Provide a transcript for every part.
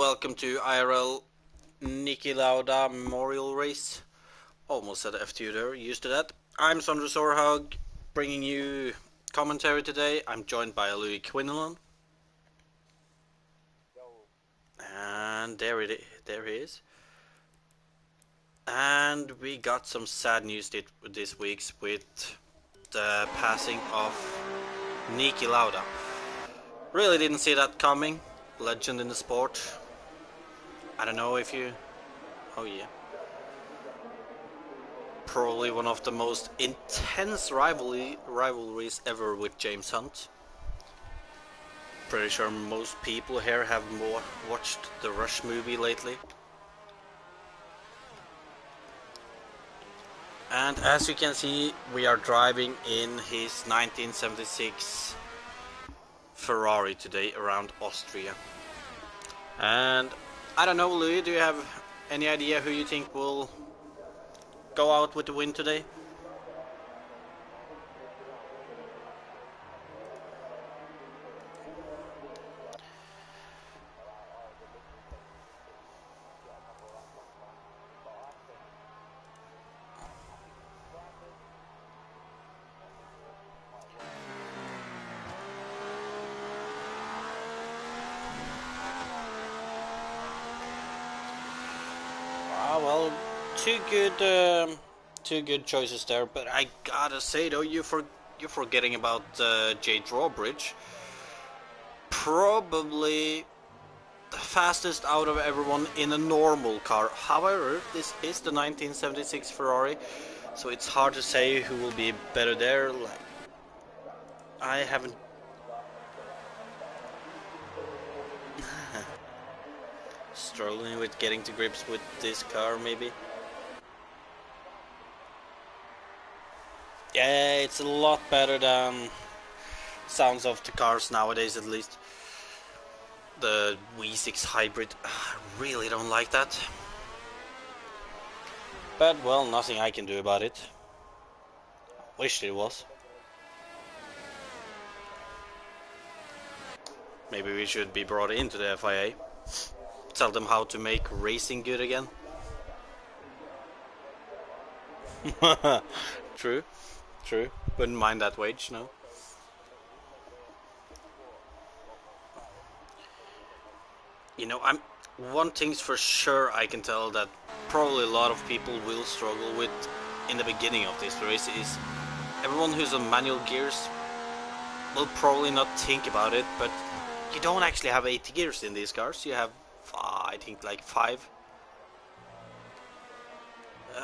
welcome to IRL Niki Lauda Memorial Race. Almost said F2 there, used to that. I'm Sondre Sorhaug, bringing you commentary today. I'm joined by Louis Quinlan. And there he is. And we got some sad news this week with the passing of Niki Lauda. Really didn't see that coming. Legend in the sport. I don't know if you... Oh yeah. Probably one of the most intense rivalries ever with James Hunt. Pretty sure most people here have watched the Rush movie lately. And as you can see, we are driving in his 1976 Ferrari today around Austria. And I don't know, Louis, do you have any idea who you think will go out with the win today? Well, two good choices there, but I gotta say though, you're forgetting about Jay Drawbridge. Probably the fastest out of everyone in a normal car. However, this is the 1976 Ferrari, so it's hard to say who will be better there. Like, I haven't. Struggling with getting to grips with this car, maybe. Yeah, it's a lot better than sounds of the cars nowadays, at least. The V6 hybrid, I really don't like that. But, well, nothing I can do about it. Wished it was. Maybe we should be brought into the FIA. Tell them how to make racing good again. True. Wouldn't mind that wage, no. You know, one thing's for sure I can tell that probably a lot of people will struggle with in the beginning of this race is everyone who's on manual gears will probably not think about it, but you don't actually have 80 gears in these cars. You have I think like 5.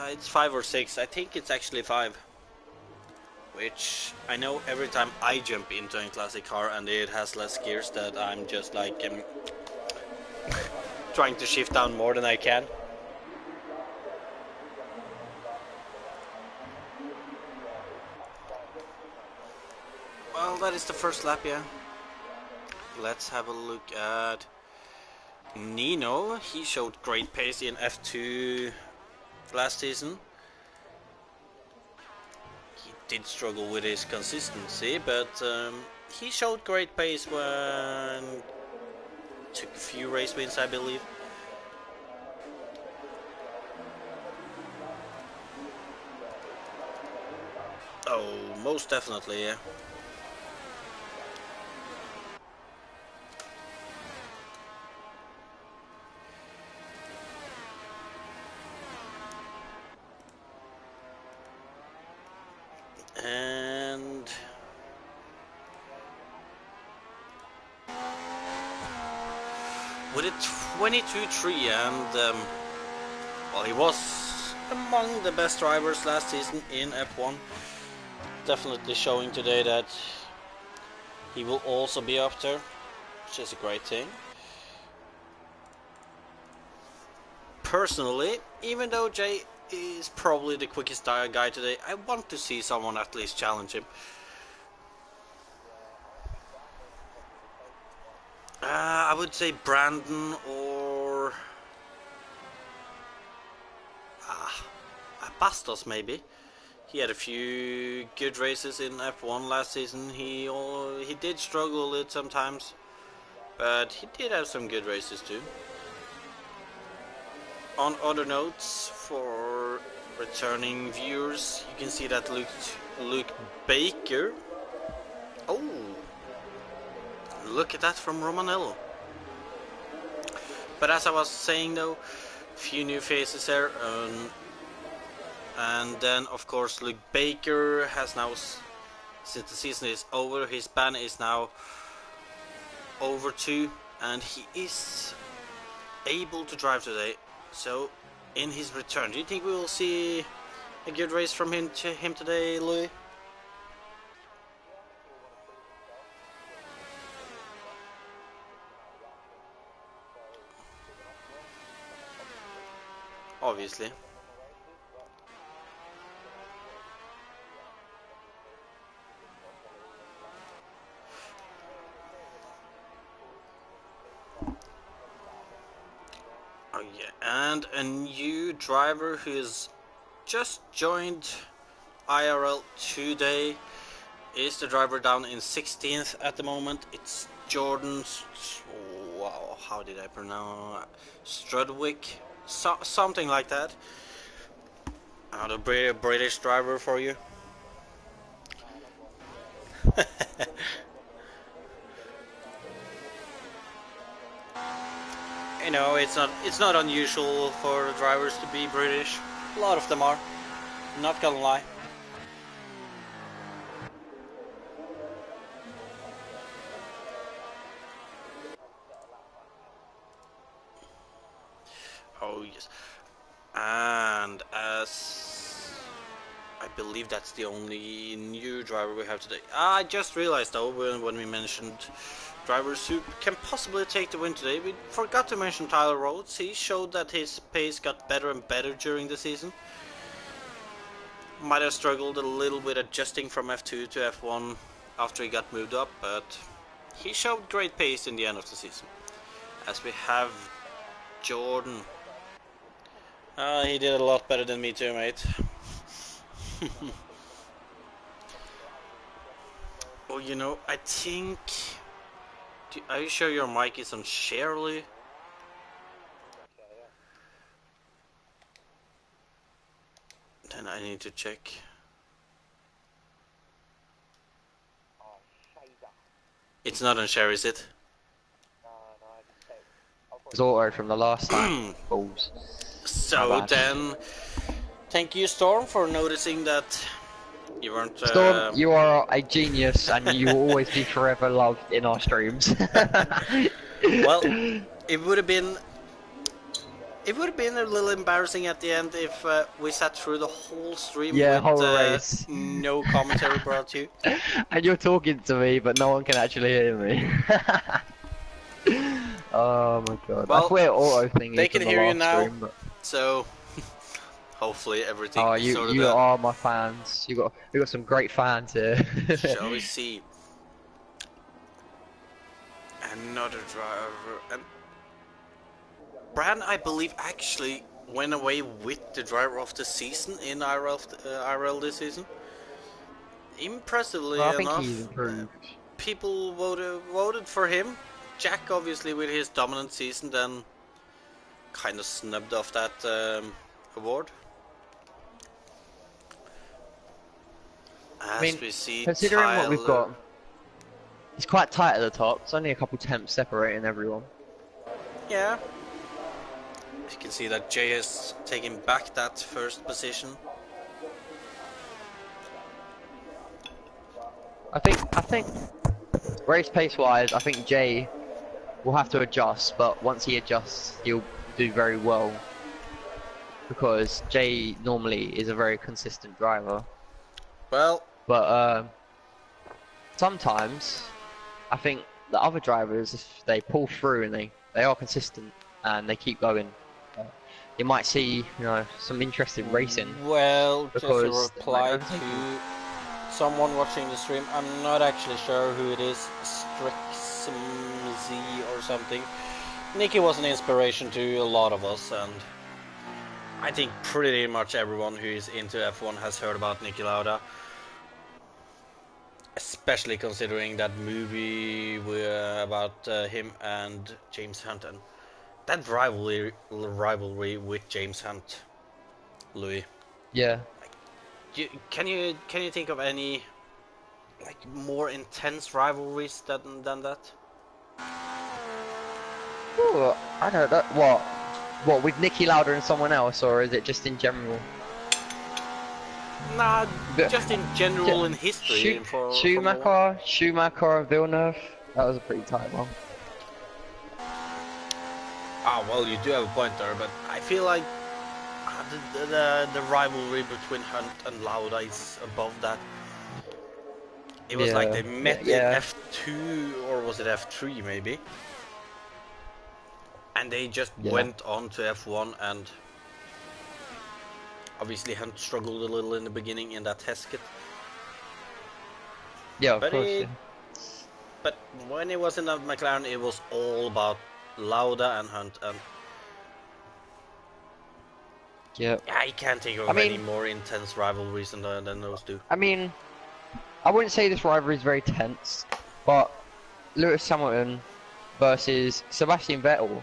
It's 5 or 6. I think it's actually 5. Which I know every time I jump into a classic car and it has less gears, that I'm just like trying to shift down more than I can. Well, that is the first lap, yeah. Let's have a look at Nino. He showed great pace in F2 last season. He did struggle with his consistency, but he showed great pace when took a few race wins, I believe. Oh, most definitely, yeah. And with a 22-3 and well, he was among the best drivers last season in F1. Definitely showing today that he will also be up there, which is a great thing. Personally, even though Jay is probably the quickest guy today, I want to see someone at least challenge him. I would say Brandon or Bastos maybe. He had a few good races in F1 last season. He did struggle a little sometimes, but he did have some good races too. On other notes, for returning viewers, you can see that Luke Baker. Oh, look at that from Romanello. But as I was saying though, few new faces there, and then of course Luke Baker has now, since the season is over, his ban is now over too, and he is able to drive today. So in his return, do you think we will see a good race from him today, Louis? Obviously. Oh yeah, and a new driver who has just joined IRL today is the driver down in 16th at the moment. It's Jordan's, wow, how did I pronounce, Strudwick, something like that. Another British driver for you. You know, it's not unusual for the drivers to be British. A lot of them are. Not gonna lie. Oh yes. And as I believe that's the only new driver we have today. I just realized though, when we mentioned drivers who can possibly take the win today, we forgot to mention Tyler Rhodes. He showed that his pace got better and better during the season. Might have struggled a little bit adjusting from F2 to F1 after he got moved up, but he showed great pace in the end of the season. As we have Jordan. He did a lot better than me too, mate. Oh, you know, I think... Are you sure your mic is on Shirley? Then I need to check. It's not on share, is it? It's auto from the last time. Balls. So then, thank you, Storm, for noticing that you weren't... Storm, you are a genius and you will always be forever loved in our streams. Well, it would have been a little embarrassing at the end if we sat through the whole stream with whole race. No commentary brought to you. And you're talking to me, but no one can actually hear me. Oh my god. Well, that's where auto thing they is can from hear the you last now, stream, but... so hopefully everything is you sorted you out. are my fans. We got some great fans here. Shall we see? Another driver. And Bran, I believe, actually went away with the driver of the season in IRL this season. Impressively I enough, think he's improved. People voted for him. Jack, obviously, with his dominant season, then kind of snubbed off that award. As we see, considering Tyler, what we've got, it's quite tight at the top. It's only a couple temps separating everyone. Yeah. You can see that Jay has taken back that first position. I think race pace wise, I think Jay will have to adjust, but once he adjusts, he'll do very well because Jay normally is a very consistent driver. Well, but sometimes I think the other drivers, if they pull through and they are consistent and they keep going, you might see, you know, some interesting racing. Well, just a reply to someone watching the stream. I'm not actually sure who it is, Strixmz or something. Niki was an inspiration to a lot of us, and I think pretty much everyone who is into F1 has heard about Niki Lauda. Especially considering that movie about him and James Hunt. that rivalry with James Hunt, Louis. Yeah. Can you think of any like more intense rivalries than that? Ooh, I don't know. What? What, with Niki Lauda and someone else, or is it just in general? Nah, But, just in general in history and for Formula One. Schumacher and Villeneuve. That was a pretty tight one. Ah, well, you do have a point there, but I feel like the rivalry between Hunt and Lauda is above that. It was like Yeah, they met in yeah, F2 or was it F3 maybe, and they just yeah, went on to F1, and obviously Hunt struggled a little in the beginning in that test kit, yeah. Of but course, yeah. when it was in the McLaren, it was all about Lauda and Hunt, and Yeah. I can't think I of any mean, more intense rivalries than those two. I mean, I wouldn't say this rivalry is very tense, but Lewis Hamilton versus Sebastian Vettel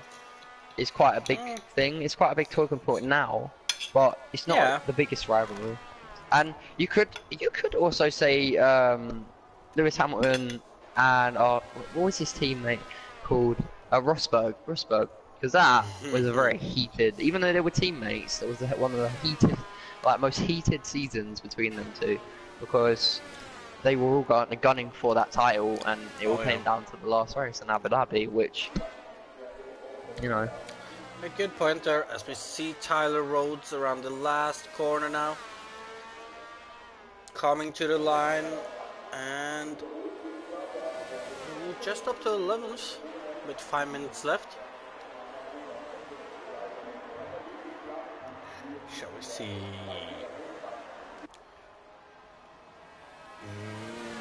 is quite a big thing. It's quite a big talking point now, but it's not Yeah. the biggest rivalry. And you could also say Lewis Hamilton and what was his teammate called? Rosberg, because that was a very heated. Even though they were teammates, that was one of the most heated seasons between them two, because they were all gunning for that title, and it all Oh yeah. came down to the last race in Abu Dhabi, which, you know. A good point there as we see Tyler Rhodes around the last corner now. Coming to the line, and just up to 11th with 5 minutes left. Shall we see?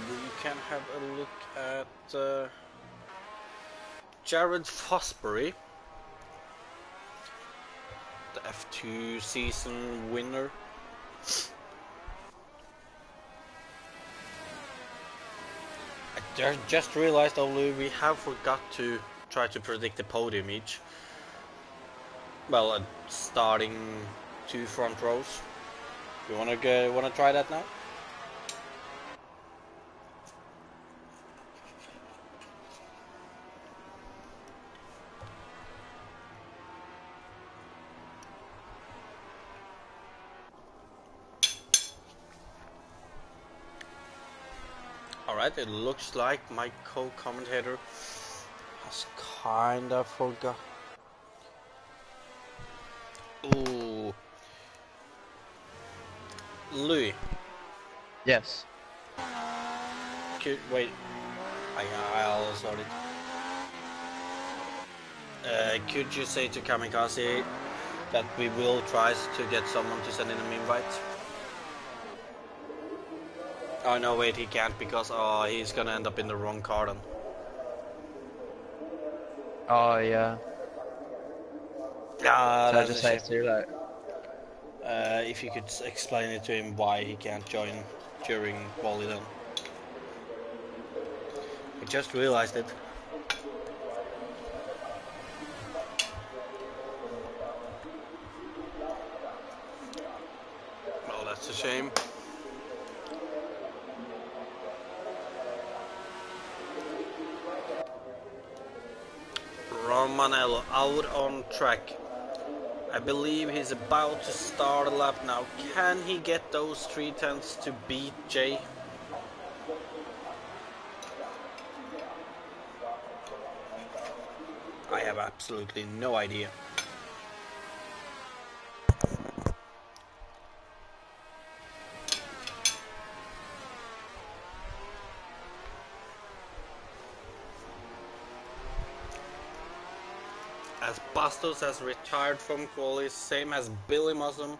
We can have a look at Jared Fosbury, the F2 season winner. I just realized, only we have forgot to try to predict the podium each. Well, starting 2 front rows. You wanna try that now? Alright, it looks like my co-commentator has kinda forgot. Ooh. Louis, Yes. wait. I'll sort it. Could you say to Kamikaze that we will try to get someone to send in an invite? Oh no, wait, he can't because he's gonna end up in the wrong car then. Oh yeah. Ah, So I that's just a say shame. it's too late. If you could explain it to him why he can't join during quali then. I just realized it. Well, that's a shame. Romanello out on track. I believe he's about to start a lap now. Can he get those 3/10 to beat Jay? I have absolutely no idea. As Bastos has retired from quali, same as Billy Mussum.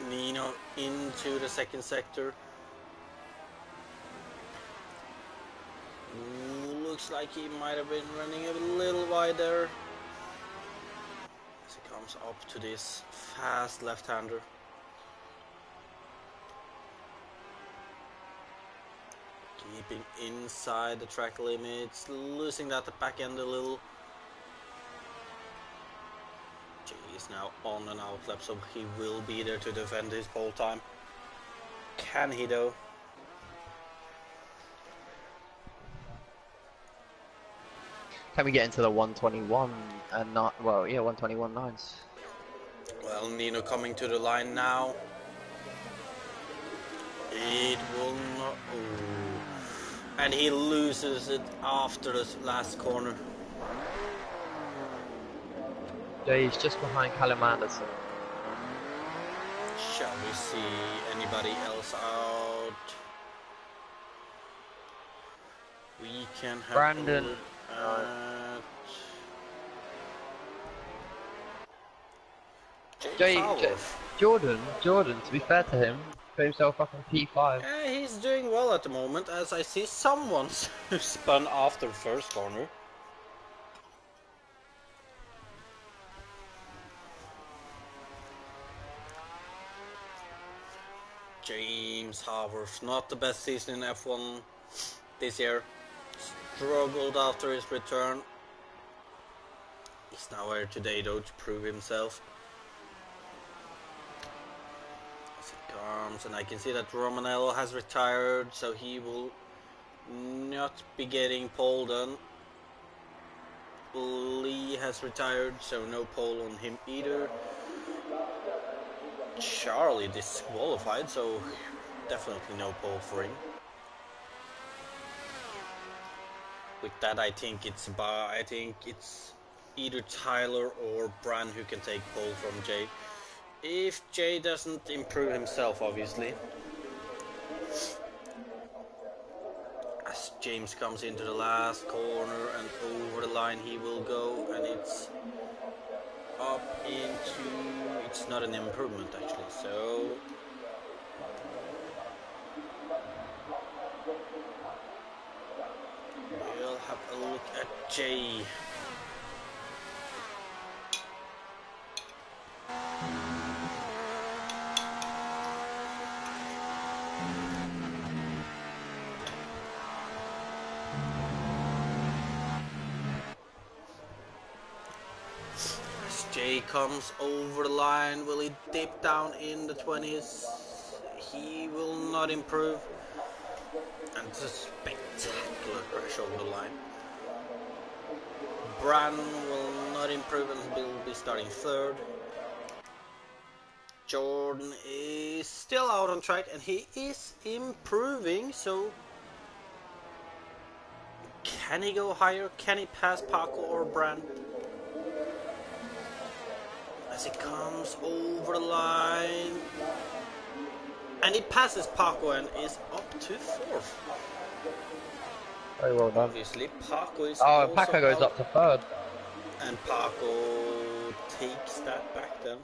Nino into the second sector. Looks like he might have been running a little wide there. As he comes up to this fast left-hander. Keeping inside the track limits, losing that at the back end a little. is now on an outlap, so he will be there to defend his pole time. Can he though? Can we get into the 121 and not, well, yeah, 121 nines? Well, Nino coming to the line now. It will not. Ooh. And he loses it after the last corner. Yeah, he's just behind Callum Anderson. Shall we see anybody else out? We can have Brandon. a look at Jordan, to be fair to him, put himself up in P5. Yeah, he's doing well at the moment, as I see someone spun after the first corner. James Haworth, not the best season in F1 this year. Struggled after his return. He's now here today though to prove himself. As it comes, and I can see that Romanello has retired, so he will not be getting pole done. Lee has retired, so no pole on him either. Charlie disqualified, so definitely no pole for him. With that, I think it's either Tyler or Bran who can take pole from Jay. If Jay doesn't improve himself, obviously. As James comes into the last corner and over the line he will go, and it's up into... It's not an improvement actually, so... We'll have a look at Jay. Jay comes over the line. Will he dip down in the 20s? He will not improve. And it's a spectacular crash over the line. Bran will not improve and will be starting third. Jordan is still out on track and he is improving, so can he go higher? Can he pass Paco or Bran? As he comes over the line, and he passes Paco and is up to fourth. Very well done. Obviously, Paco is Paco goes up to third. And Paco takes that back then.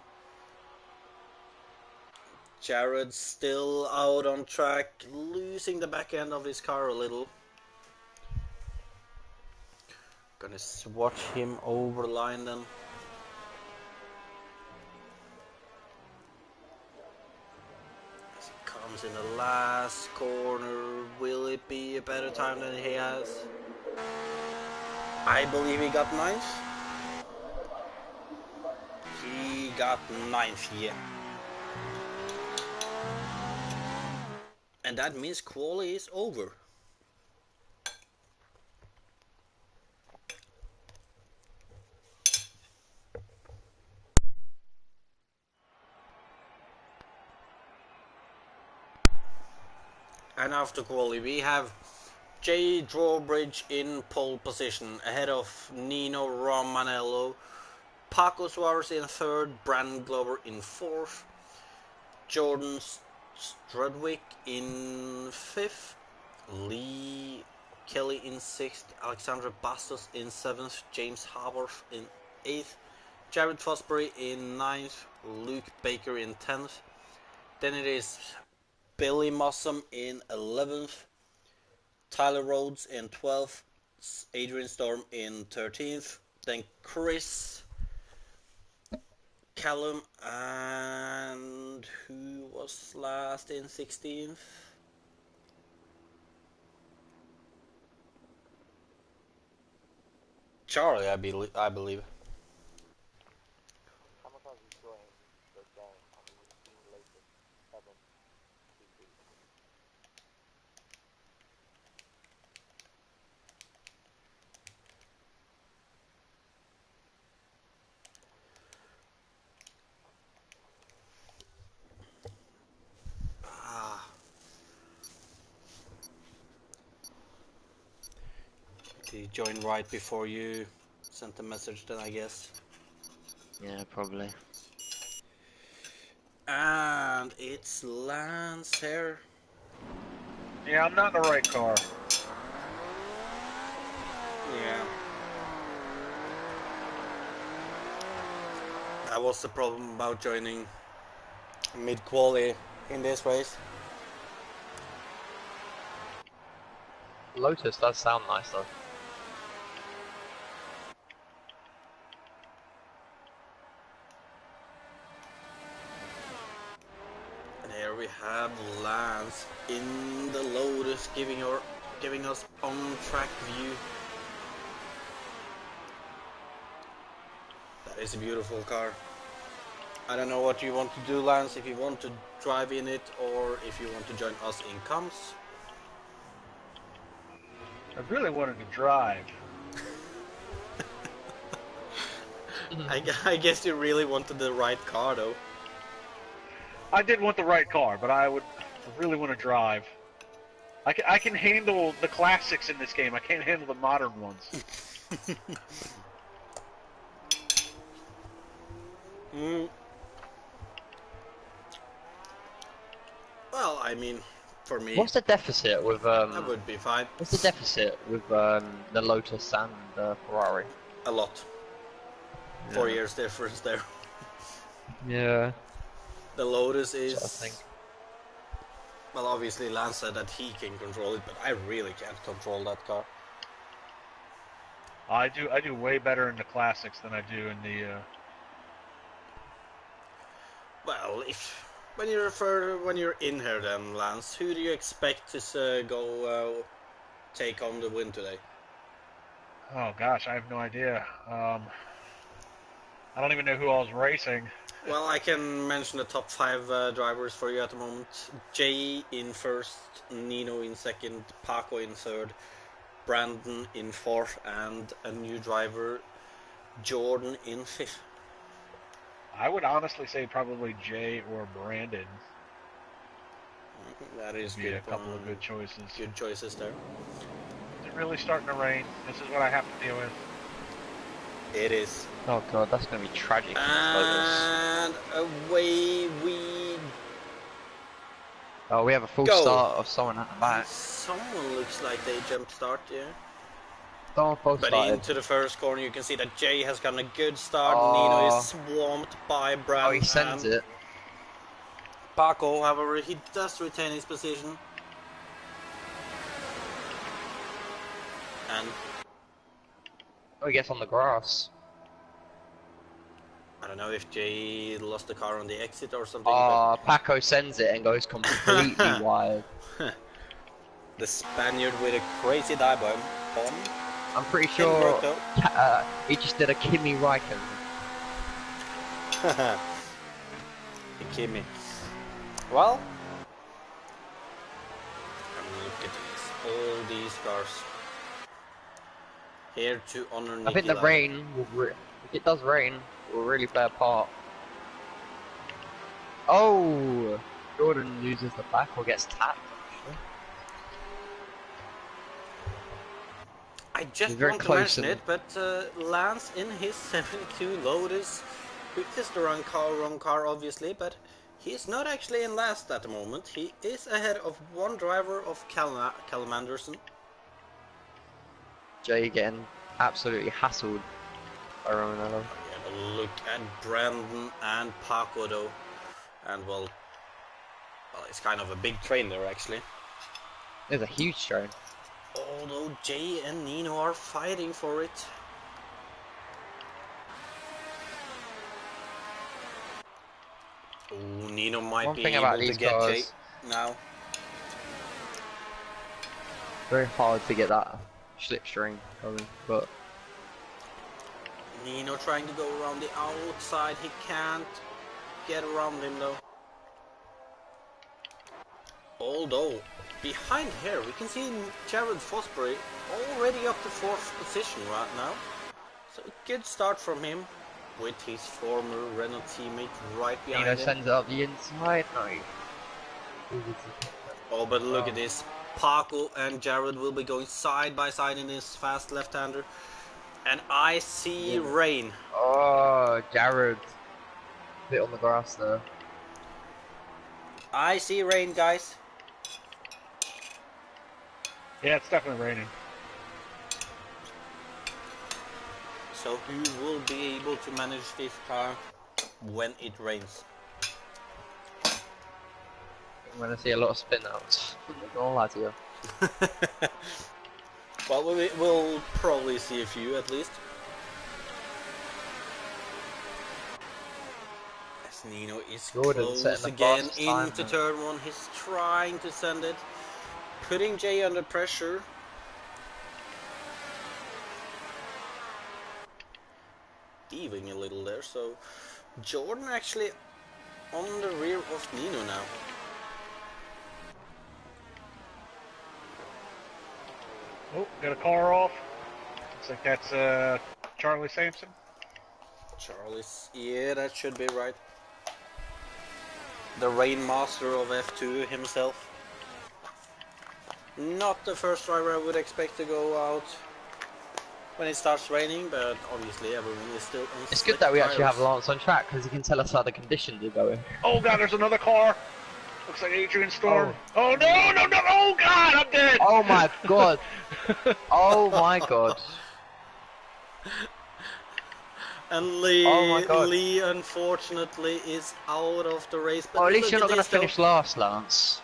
Jared still out on track, losing the back end of his car a little. Gonna watch him over the line then. Comes in the last corner. Will it be a better time than he has? I believe he got ninth. He got ninth, yeah. And that means quali is over. And after quali we have Jay Drawbridge in pole position ahead of Nino Romanello, Paco Suarez in third, Brandon Glover in fourth, Jordan Strudwick in fifth, Lee Kelly in sixth, Alexandra Bastos in seventh, James Haworth in eighth, Jared Fosbury in ninth, Luke Baker in 10th. Then it is Billy Mossam in 11th, Tyler Rhodes in 12th, Adrian Storm in 13th, then Chris, Callum, and who was last in 16th? Charlie, I believe. He joined right before you sent the message then, I guess. Yeah, probably. And it's Lance here. Yeah, I'm not in the right car. Yeah. That was the problem about joining mid-quali in this race. Lotus does sound nice though. And here we have Lance in the Lotus giving us on-track view. That is a beautiful car. I don't know what you want to do, Lance, if you want to drive in it or if you want to join us in comms. I really wanted to drive. I guess you really wanted the right car though. I did want the right car, but I really want to drive. I can handle the classics in this game. I can't handle the modern ones. Well, I mean, for me, What's the deficit with that would be fine. What's the deficit with the Lotus and the Ferrari? A lot. 4 years difference there. Yeah. The Lotus I is... think. Well, obviously Lance said that he can control it, but I really can't control that car. I do way better in the classics than I do in the. Well, when you're in here then, Lance, who do you expect to go take on the win today? Oh gosh, I have no idea. I don't even know who I was racing. Well, I can mention the top 5 drivers for you at the moment. Jay in first, Nino in second, Paco in third, Brandon in fourth, and a new driver, Jordan in fifth. I would honestly say probably Jay or Brandon. That is Would be good. a couple of good choices. Good choices there. Is it really starting to rain? This is what I have to deal with. It is. Oh god, that's gonna be tragic. And away we Oh, we have a full go. start of someone at the back. Someone looks like they jump start, yeah. Someone false But started. into the first corner, you can see that Jay has gotten a good start. Oh. Nino is swamped by Brad. Oh, he sends it. Paco, however, he does retain his position. And Oh, he gets on the grass. I don't know if Jay lost the car on the exit or something. Paco sends it and goes completely wild. The Spaniard with a crazy dive bomb. I'm pretty sure Roto. he just did a Kimi Räikkönen. Kimi. Well, and look at this. All these cars. Here to honor Niki. I think the rain will if it does rain, it will really play a part. Oh, Jordan loses the back or gets tapped. I just want to mention it, but Lance in his 72 Lotus, who is the wrong car obviously, but he's not actually in last at the moment. He is ahead of one driver of Callum Anderson. Jay getting absolutely hassled by Ronaldo. Yeah, look at Brandon and Paco though, and well, it's kind of a big train there actually. There's a huge train. Although Jay and Nino are fighting for it. Oh, Nino might be able to get Jay now. Very hard to get that slipstream going, but Nino trying to go around the outside. He can't get around him though. Although behind here we can see Jared Fosbury already up to 4th position right now. So a good start from him with his former Renault teammate right behind Nino him. sends it up the inside. No. Oh, but look at this. Paco and Jared will be going side by side in this fast left-hander. And I see rain. Oh, Jared. Bit on the grass there. I see rain, guys. Yeah, it's definitely raining. So who will be able to manage this car when it rains? I'm gonna see a lot of spin outs. I'm not gonna lie to you. Well, we'll probably see a few at least. As Nino is close again into turn 1. He's trying to send it. Putting Jay under pressure. Diving a little there, so Jordan actually on the rear of Nino now. Oh, got a car off. Looks like that's Charlie Sampson. Charlie's, yeah, that should be right. The rain master of F2 himself. Not the first driver I would expect to go out when it starts raining, but obviously everyone is still on. It's good that we actually have Lance on track because he can tell us how the conditions are going. Oh god, there's another car. Looks like Adrian Storm. Oh no, no, no! Oh god, I'm dead. Oh my god. Oh my god. And Lee, oh my god. Lee unfortunately is out of the race. But at least you're not going to finish last, Lance.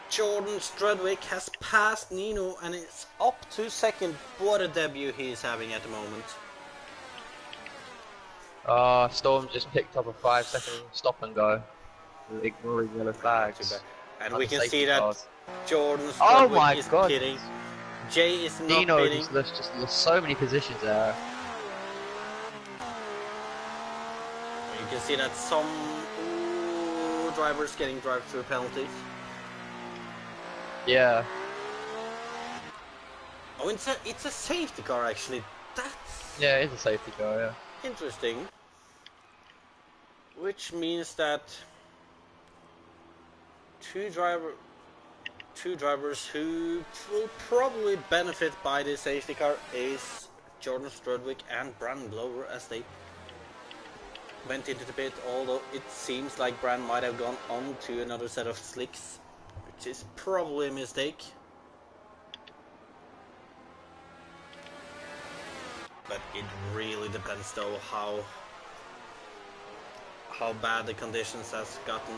Jordan Strudwick has passed Nino and it's up to second. What a debut he is having at the moment. Storm just picked up a 5-second stop and go. Ignoring yellow flags. And we can see that Jordan Strudwick is pitting. Jay is not Nino pitting. just lost so many positions there. You can see that some drivers getting drive-through penalties. Yeah. Oh, it's a safety car actually. That's yeah, it's a safety car. Yeah. Interesting. Which means that two drivers who will probably benefit by this safety car is Jordan Strudwick and Brandon Glover as they went into the pit, although it seems like Brand might have gone on to another set of slicks, which is probably a mistake. But it really depends though how bad the conditions has gotten.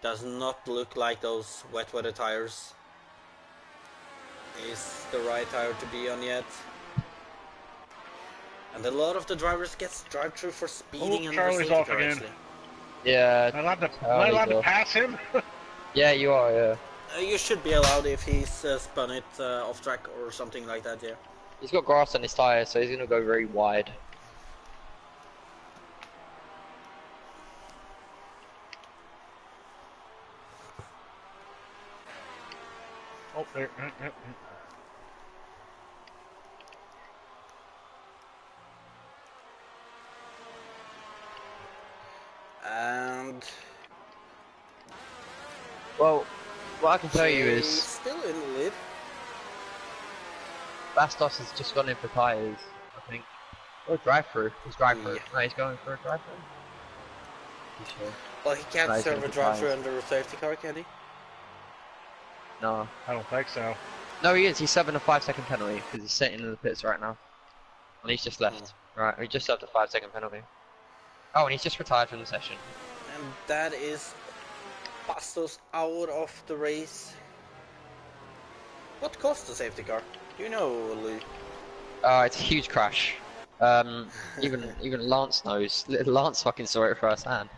Does not look like those wet weather tires is the right tire to be on yet. And a lot of the drivers gets drive-through for speeding. Oh, Charlie's off again. Actually. Yeah. Am I allowed to pass him? Yeah, you are, yeah. You should be allowed if he's spun it off track or something like that, yeah. He's got grass on his tyres, so he's going to go very wide. Oh, there. And well, what I can tell you is still in the lead. Bastos has just gone in for tyres, I think. Or drive-through. He's drive-through. No, he's going for a drive-through. Sure. Well, he can't serve a drive-through under a safety car, can he? No. I don't think so. No, he is. He's serving a 5-second penalty because he's sitting in the pits right now. And he's just left. Right, he just served a 5-second penalty. Oh, and he's just retired from the session. And that is Bastos out of the race. What cost the safety car? Do you know, Lee? It's a huge crash. Even Lance knows. Little Lance fucking saw it firsthand.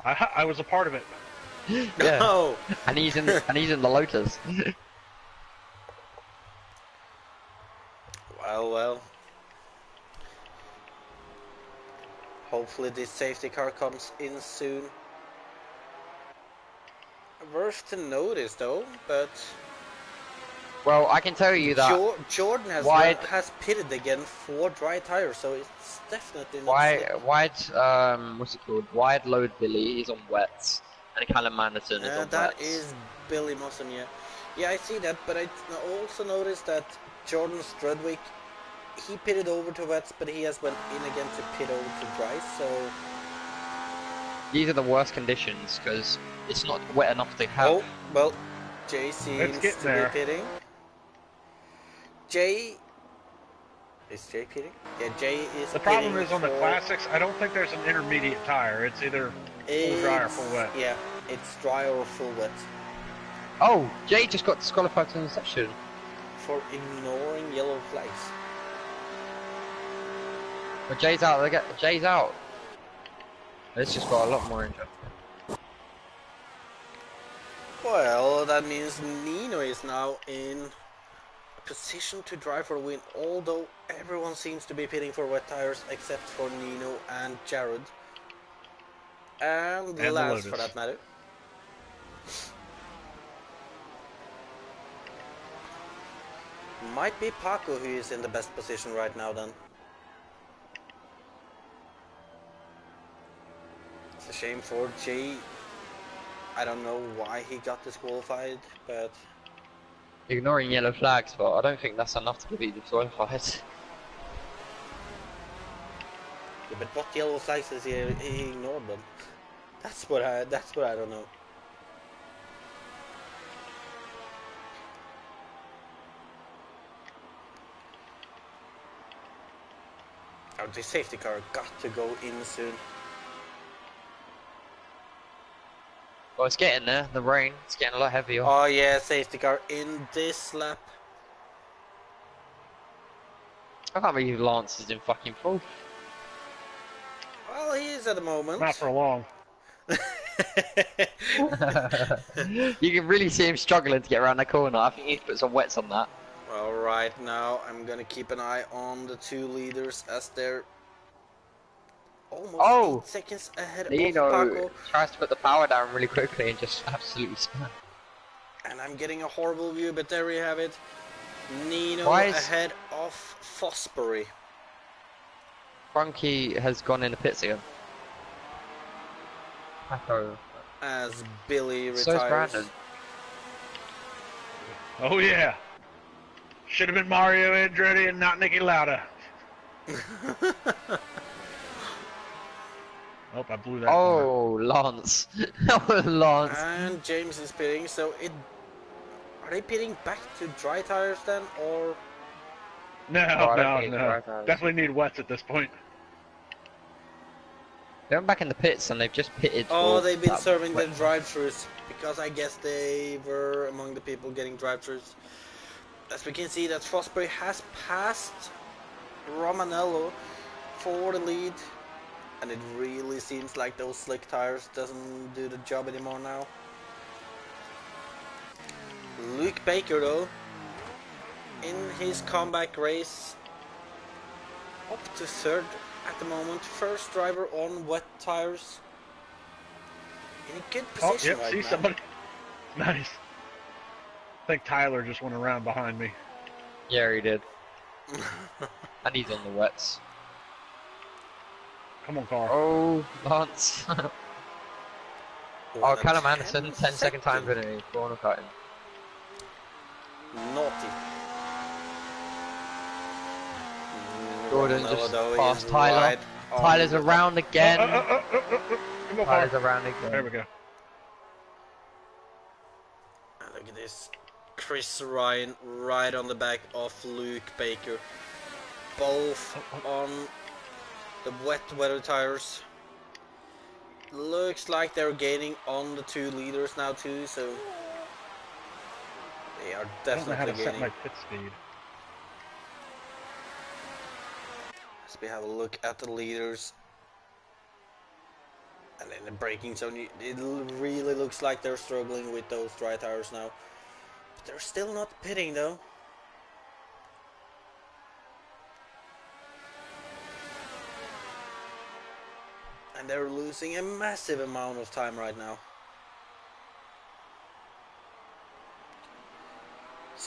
I was a part of it. Yeah. No. And he's in the Lotus. Well. Hopefully this safety car comes in soon. Worth to notice though, but Well, I can tell you that Jordan wide, has pitted again for dry tires, so it's definitely not slick. what's it called? Wide load Billy is on wets, and Callum Manderson is on That wets. is Billy Mawson, yeah. Yeah, I see that, but I also noticed that Jordan Strudwick, he pitted over to wets, but he has went in again to pit over to dry, so... These are the worst conditions, because it's not wet enough to have. Oh, well, Jay seems to there. be pitting. Jay... Is Jay pitting? Yeah, Jay is The problem pitting is on the for... classics, I don't think there's an intermediate tire. It's either full dry or full wet. Yeah, it's dry or full wet. Oh, Jay just got disqualified from the session. For ignoring yellow flags. But Jay's out. Jay's out. This just got a lot more interesting. Well, that means Nino is now in a position to drive for a win, although everyone seems to be pitting for wet tires except for Nino and Jared. And Lance, for that matter. Might be Paco who is in the best position right now then. It's a shame for Jay. I don't know why he got disqualified, but... Ignoring yellow flags, but I don't think that's enough to be disqualified. Yeah, but what yellow flags is he ignored them? That's what I don't know. Oh, the safety car got to go in soon. Well, it's getting there. The rain, it's getting a lot heavier. Oh yeah, safety car in this lap. I can't believe Lance is in fucking fourth. Well, he is at the moment. Not for long. You can really see him struggling to get around the corner. I think he's put some wets on that. Well, right now I'm gonna keep an eye on the two leaders as they're almost 8 seconds ahead of Paco. Tries to put the power down really quickly and just absolutely spin. And I'm getting a horrible view, but there we have it. Nino ahead of Fosbury. Frankie has gone in the pits again. Paco. As Billy retires. So is Brandon. Oh yeah. Should have been Mario Andretti and not Niki Lauda. Oh, I blew that. Oh, Lance. Lance. And James is pitting, so are they pitting back to dry tires then, or? No. Definitely need wets at this point. They're back in the pits and they've just pitted. Oh, they've been serving the drive-thrus because I guess they were among the people getting drive-thrus. As we can see, that Fosbury has passed Romanello for the lead, and it really seems like those slick tires doesn't do the job anymore now. Luke Baker, though, in his comeback race, up to third at the moment. First driver on wet tires. In a good position right now. See somebody. Nice. I think Tyler just went around behind me. Yeah, he did. And he's on the wets. Come on, car. Oh, Lance. Oh, Callum Anderson, 10-second time penalty for undercutting. Naughty. Jordan just passed Tyler. Tyler's around again. Tyler's around again. There we go. And look at this. Chris Ryan right on the back of Luke Baker. Both on the wet weather tires. Looks like they're gaining on the two leaders now too, so they are definitely I don't know how to gaining. set my pit speed. As we have a look at the leaders, and in the braking zone, it really looks like they're struggling with those dry tires now. But they're still not pitting though. And they're losing a massive amount of time right now.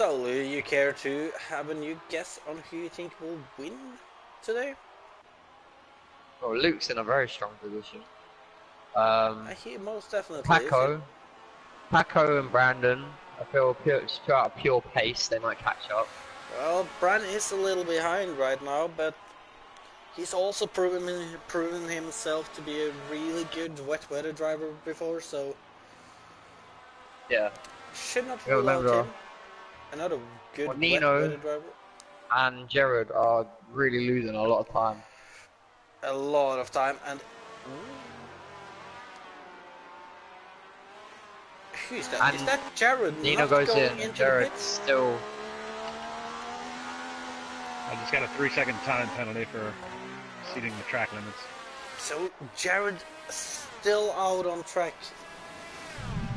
So, Lou, you care to have a new guess on who you think will win today? Well, Luke's in a very strong position. He most definitely is. Paco and Brandon, I feel just out of pure pace, they might catch up. Well, Bran is a little behind right now, but he's also proven himself to be a really good wet weather driver before, so Yeah. should not rule out him. Another good wet weather driver. And Jared are really losing a lot of time. A lot of time, and who's that? And is that Jared? Nino not goes going in, into Jared's the pits? still. I just got a 3-second time penalty for exceeding the track limits. So Jared still out on track.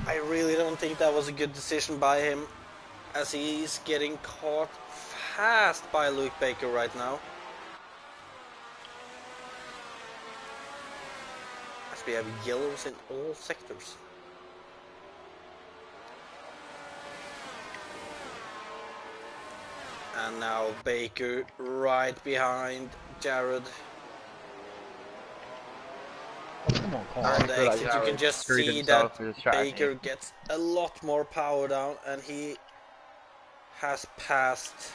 I really don't think that was a good decision by him, as he's getting caught fast by Luke Baker right now. As we have yellows in all sectors. And now Baker right behind Jared. Come on, Paul. On the exit you can just see that Baker gets a lot more power down, and he has passed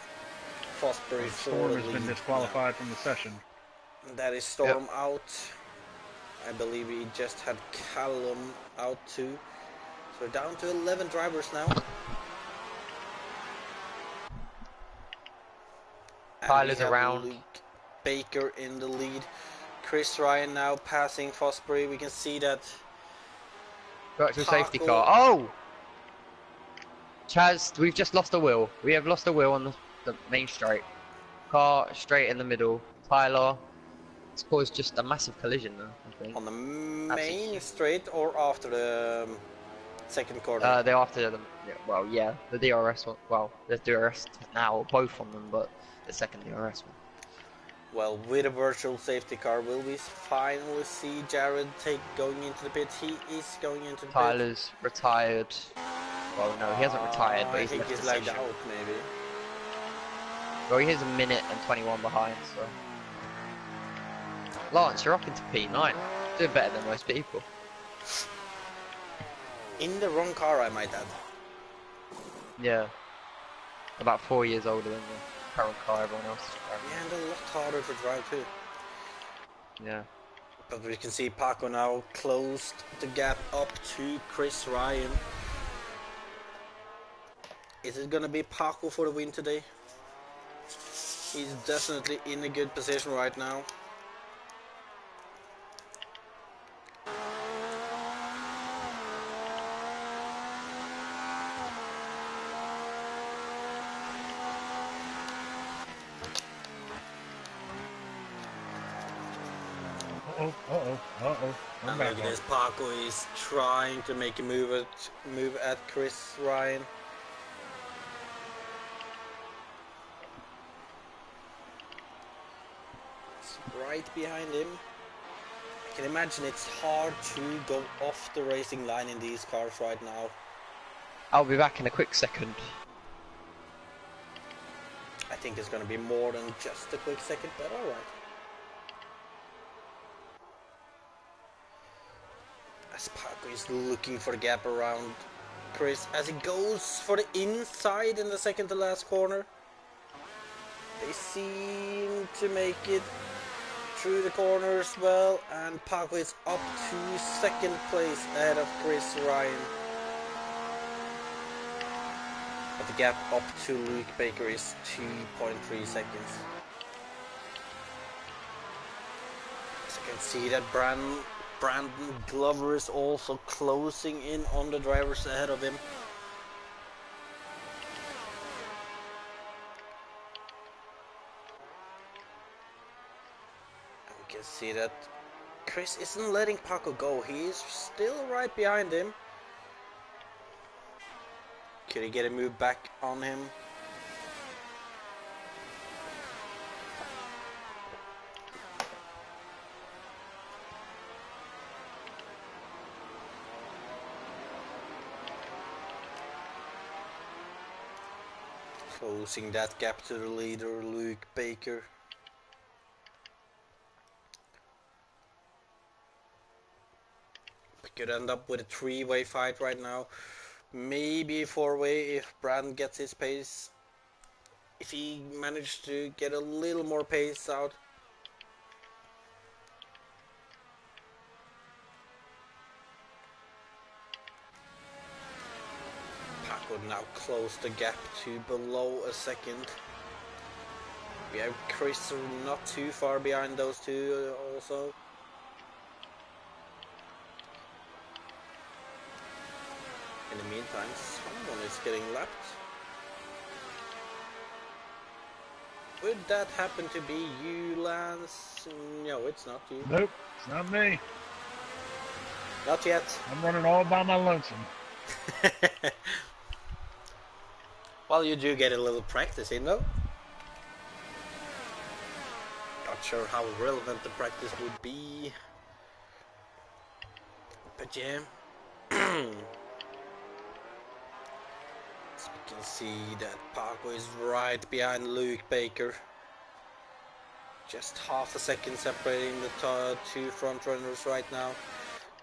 Fosbury for Storm the has been lead disqualified from the session. That is Storm out. I believe we just had Callum out too. So we're down to 11 drivers now. Tyler's around. Luke Baker in the lead. Chris Ryan now passing Fosbury. We can see that. Got to a safety car. Oh! Chaz, we've just lost a wheel. We have lost a wheel on the main straight. Car straight in the middle. Tyler. It's caused just a massive collision though, I think. On the main straight or after the second corner? They're after them. Yeah, well, yeah, the DRS one. Well, there's DRS now, both on them, but the second DRS one. Well, with a virtual safety car, will we finally see Jared going into the pit? He is going into the pit. Tyler's retired. Well, no, he hasn't retired, but I think he's lagged out, maybe. Well, he is a minute and 21 behind, so. Lance, you're up into P9. Doing better than most people. In the wrong car, I might add. Yeah. About 4 years older than the current car everyone else is driving. Yeah, and a lot harder to drive too. Yeah. But we can see Paco now closed the gap up to Chris Ryan. Is it gonna be Paco for the win today? He's definitely in a good position right now. And look at this, Paco is trying to make a move at Chris Ryan. It's right behind him. I can imagine it's hard to go off the racing line in these cars right now. I'll be back in a quick second. I think it's going to be more than just a quick second, but alright. As Paco is looking for the gap around Chris as he goes for the inside in the second to last corner. They seem to make it through the corner as well, and Paco is up to second place ahead of Chris Ryan. But the gap up to Luke Baker is 2.3 seconds. As you can see that Brandon Glover is also closing in on the drivers ahead of him. And we can see that Chris isn't letting Paco go. He is still right behind him. Could he get a move back on him? Closing that gap to the leader, Luke Baker. We could end up with a three-way fight right now. Maybe four-way if Brand gets his pace. If he managed to get a little more pace out. Paco now close the gap to below a second. We have Chris not too far behind those two also. In the meantime, someone is getting lapped. Would that happen to be you, Lance? No, it's not you. Nope, it's not me. Not yet. I'm running all by my lonesome. Well, you do get a little practice in though. Not sure how relevant the practice would be. But yeah. So we can see that Paco is right behind Luke Baker. Just half a second separating the two front runners right now.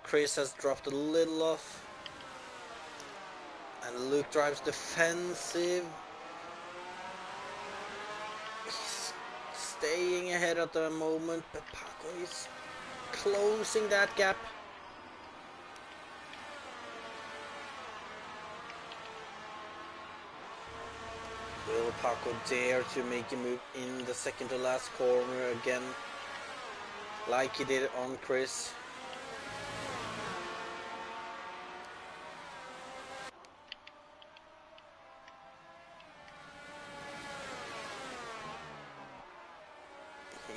Chris has dropped a little off. And Luke drives defensive. He's staying ahead at the moment, but Paco is closing that gap. Will Paco dare to make a move in the second to last corner again, like he did on Chris?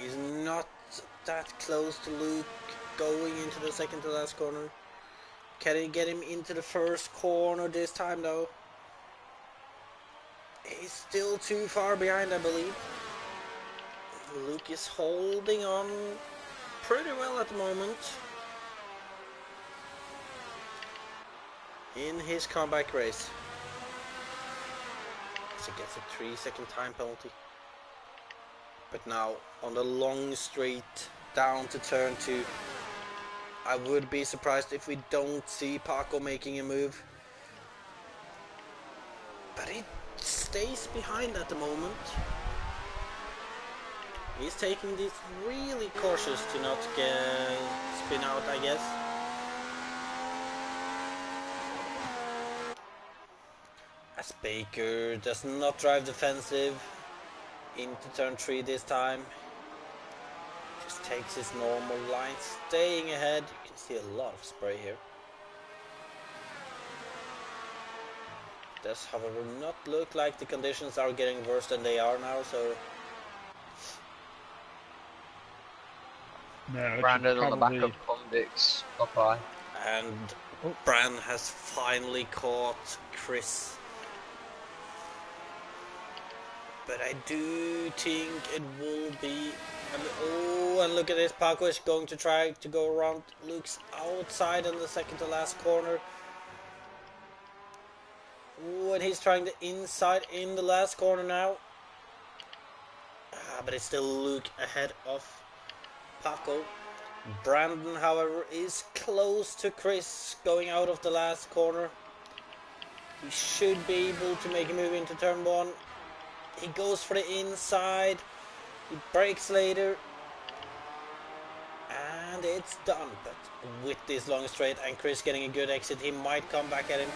He's not that close to Luke going into the second to last corner. Can he get him into the first corner this time though? He's still too far behind, I believe. Luke is holding on pretty well at the moment in his comeback race. So he gets a 3-second time penalty. But now on the long straight down to turn 2, I would be surprised if we don't see Paco making a move. But he stays behind at the moment. He's taking this really cautious to not get spin out, I guess. As Baker does not drive defensive into turn 3 this time. Just takes his normal line, staying ahead. You can see a lot of spray here. Does however not look like the conditions are getting worse than they are now, so No, Brandon on the back of Convicts, Popeye. and Bran has finally caught Chris. But I do think it will be. Oh, and look at this. Paco is going to try to go around Luke's outside in the second to last corner. Oh, and he's trying the inside in the last corner now. But it's still Luke ahead of Paco. Brandon, however, is close to Chris going out of the last corner. He should be able to make a move into turn 1. He goes for the inside. He brakes later. And it's done. But with this long straight and Chris getting a good exit, he might come back at him.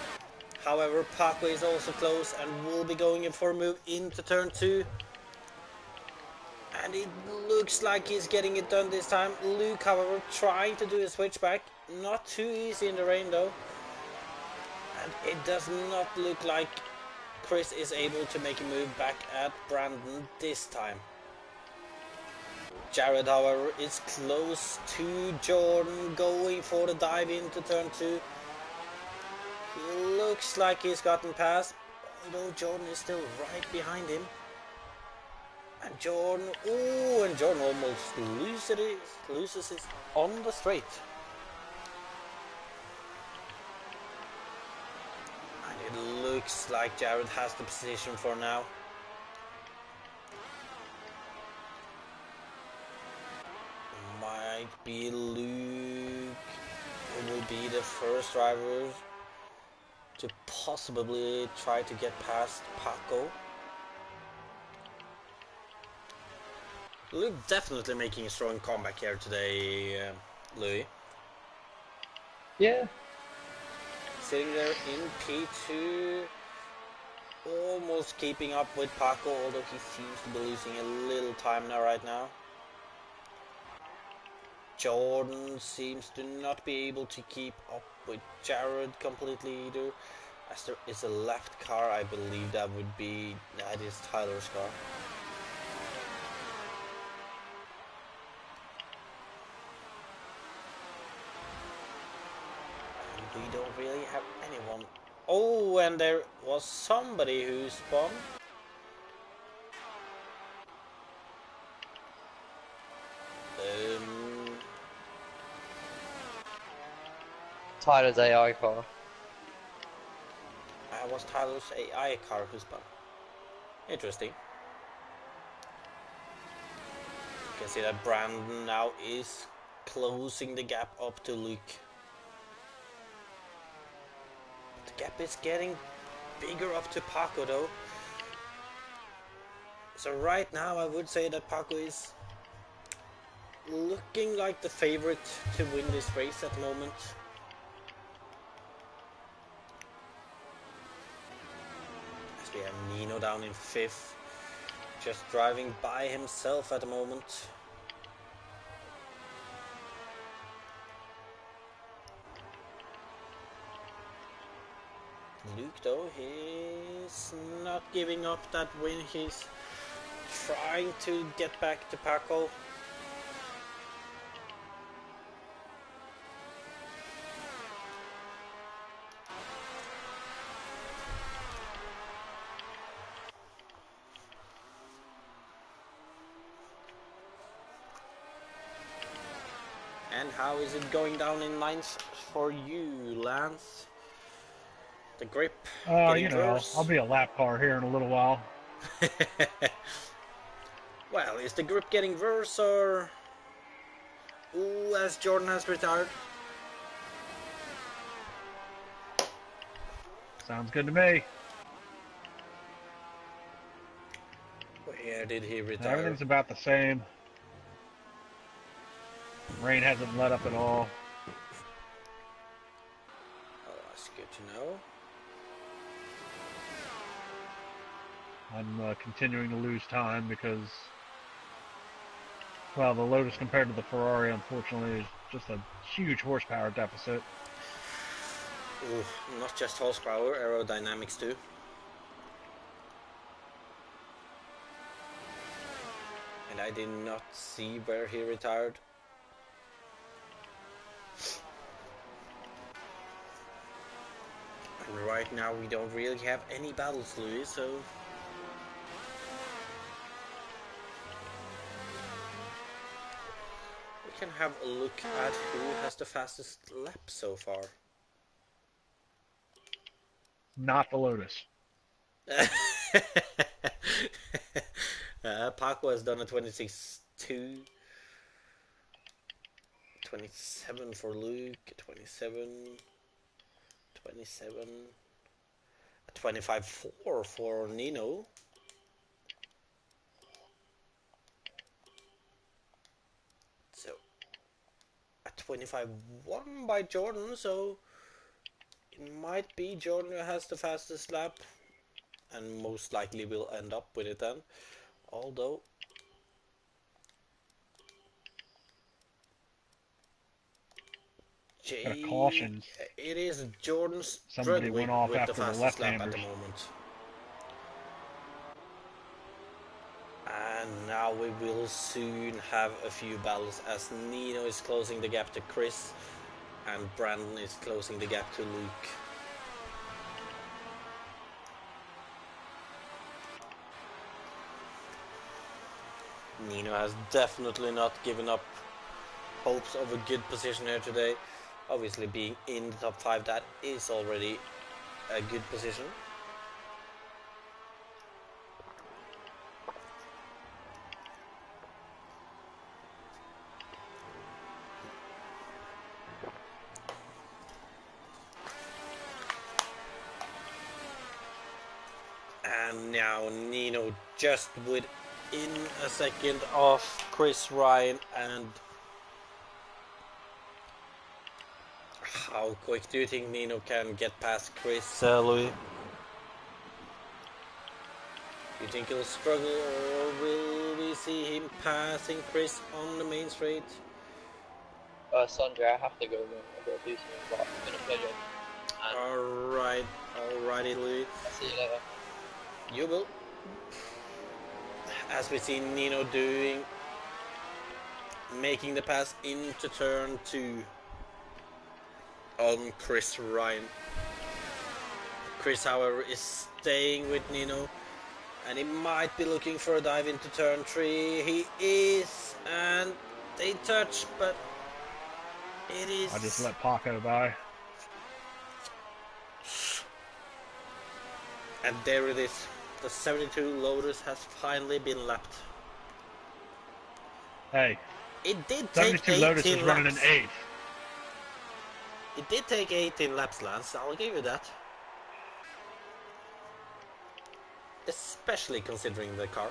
However, Paco is also close and will be going in for a move into turn 2. And it looks like he's getting it done this time. Luke, however, trying to do a switchback. Not too easy in the rain though. And it does not look like Chris is able to make a move back at Brandon this time. Jared, however, is close to Jordan, going for the dive into turn 2. He looks like he's gotten past, although Jordan is still right behind him. And Jordan, oh, and Jordan almost loses it on the straight. And it looks like Jared has the position for now. might be Luke who will be the first driver to possibly try to get past Paco. Luke definitely making a strong comeback here today, Louis. Yeah. Sitting there in P2, almost keeping up with Paco, although he seems to be losing a little time now right now. Jordan seems to not be able to keep up with Jared completely either, as there is a left car. I believe that is Tyler's car. And we don't really have anyone. Oh, and there was somebody who spun. Tyler's AI car. Was Tyler's AI car who spun. Interesting. You can see that Brandon now is closing the gap up to Luke. The gap is getting bigger up to Paco though. So right now I would say that Paco is looking like the favorite to win this race at the moment. As we have Nino down in 5th, just driving by himself at the moment. Luke though, he's not giving up that win. He's trying to get back to Paco. And how is it going down in lines for you, Lance? The grip getting worse? I'll be a lap car here in a little while. Well, is the grip getting worse or... Ooh, as Jordan has retired. Sounds good to me. Where did he retire? Everything's about the same. Rain hasn't let up at all. Oh, that's good to know. I'm continuing to lose time because, well, the Lotus compared to the Ferrari, unfortunately, is just a huge horsepower deficit. Ooh, not just horsepower, aerodynamics too. And I did not see where he retired. And right now we don't really have any battles, Louis, so... we can have a look at who has the fastest lap so far. Not the Lotus. Paco has done a 26.2. 27 for Luke, 27, 25.4 for Nino. So, a 25.1 by Jordan, so it might be Jordan who has the fastest lap, and most likely will end up with it then. Although, Got a caution. it is Jordan Somebody struggling went off with the after the fastest lap at left-handers. the moment. And now we will soon have a few battles as Nino is closing the gap to Chris and Brandon is closing the gap to Luke. Nino has definitely not given up hopes of a good position here today. Obviously being in the top 5, that is already a good position. now Nino just within a second of Chris Ryan, and how quick do you think Nino can get past Chris, Louis? Do you think he'll struggle, or will we see him passing Chris on the main straight? Sondre, I have to go. I've got to do something, but it's been a pleasure. Alright, alrighty, Louis. I'll see you later. You will. As we see Nino doing, making the pass into turn 2 on Chris Ryan. Chris, however, is staying with Nino, and he might be looking for a dive into turn 3. He is, and they touch, but it is... I just let Paco by. And there it is. The 72 Lotus has finally been lapped. Hey, It did take 72 Lotus is 18 running laps. an 8th. It did take 18 laps, Lance. I'll give you that. Especially considering the car.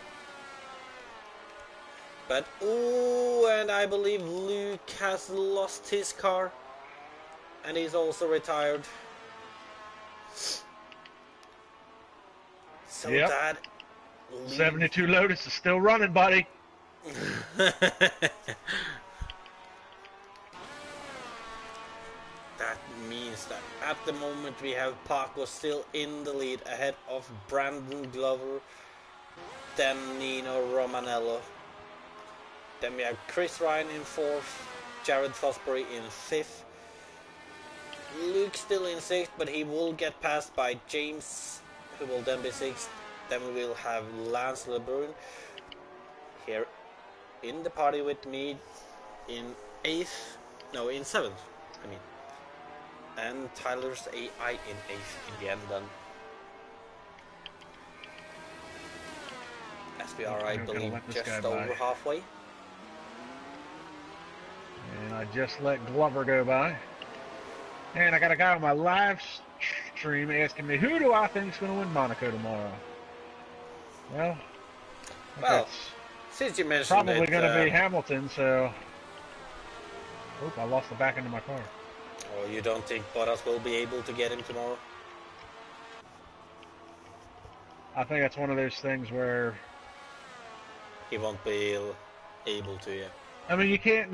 But, ooh, and I believe Luke has lost his car. And he's also retired. So Yep. that... 72 Lotus is still running, buddy. That means that at the moment we have Paco still in the lead ahead of Brandon Glover, then Nino Romanello. Then we have Chris Ryan in 4th, Jared Fosbury in 5th, Luke still in 6th, but he will get passed by James, who will then be 6th. Then we will have Lance LeBrun here in the party with me in 8th, no, in 7th, I mean. And Tyler's AI in 8th in the end then. As we are, I believe, just over halfway. And I just let Glover go by. And I got a guy on my live stream asking me, who do I think is going to win Monaco tomorrow? Well, Since you mentioned probably it, going to be Hamilton, so... Oop, I lost the back end of my car. Oh, you don't think Bottas will be able to get him tomorrow? I think that's one of those things where... He won't be able to, yeah. I mean, you can't...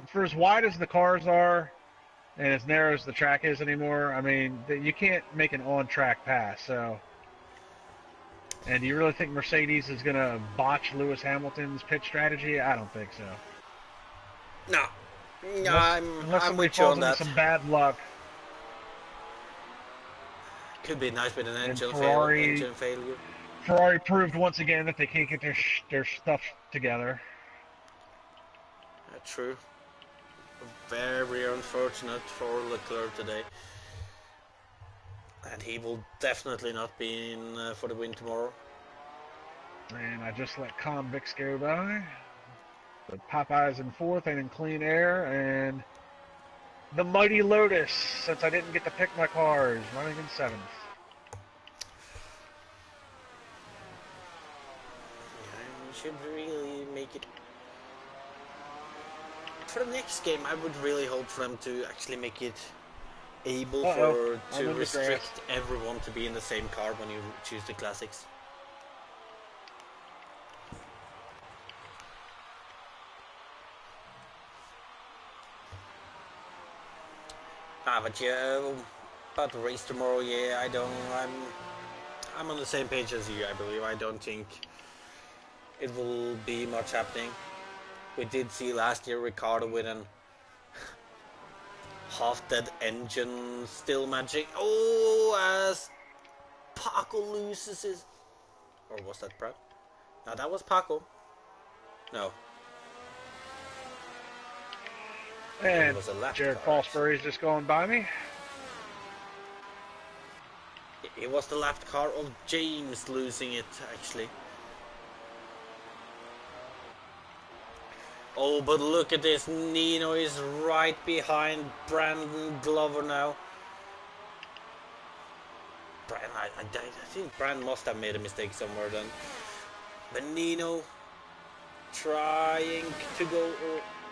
for as wide as the cars are, and as narrow as the track is anymore, I mean, you can't make an on-track pass, so... And do you really think Mercedes is going to botch Lewis Hamilton's pit strategy? I don't think so. No. No, Unless I'm somebody with you falls on into that. some bad luck. Could be nice with an engine Ferrari- failure. Ferrari proved once again that they can't get their stuff together. True. Very unfortunate for Leclerc today. And he will definitely not be in for the win tomorrow. And I just let Convicts go by. The Popeyes in 4th and in clean air. And the Mighty Lotus, since I didn't get to pick my cars, running in 7th. Yeah, we should really make it. For the next game, I would really hope for them to actually make it able to restrict everyone to be in the same car when you choose the classics. But yeah, about the race tomorrow, yeah, I'm on the same page as you, I believe. I don't think it will be much happening. We did see last year Ricardo with an half-dead engine still magic. Oh, as Paco loses his... Or was that Brad? No, that was Paco. No. And it was a lap Jared car, Fosbury's just going by me. It was the lap car of James losing it, actually. Oh, but look at this. Nino is right behind Brandon Glover now. Brandon, I think Brand must have made a mistake somewhere then. But Nino trying to go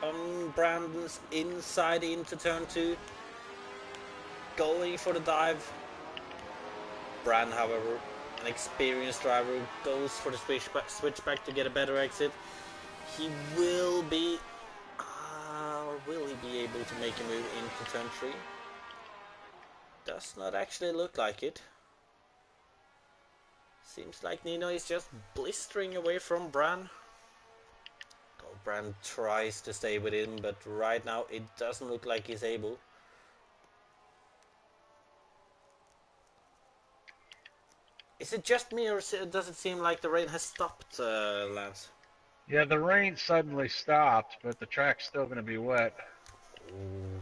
on Brandon's inside into turn 2. Going for the dive. Brand, however, an experienced driver, goes for the switchback to get a better exit. He will be... or will he be able to make a move into turn 3? Does not actually look like it. Seems like Nino is just blistering away from Bran. Oh, Bran tries to stay with him, but right now it doesn't look like he's able. Is it just me, or does it seem like the rain has stopped, Lance? Yeah, the rain suddenly stopped, but the track's still going to be wet. Ooh.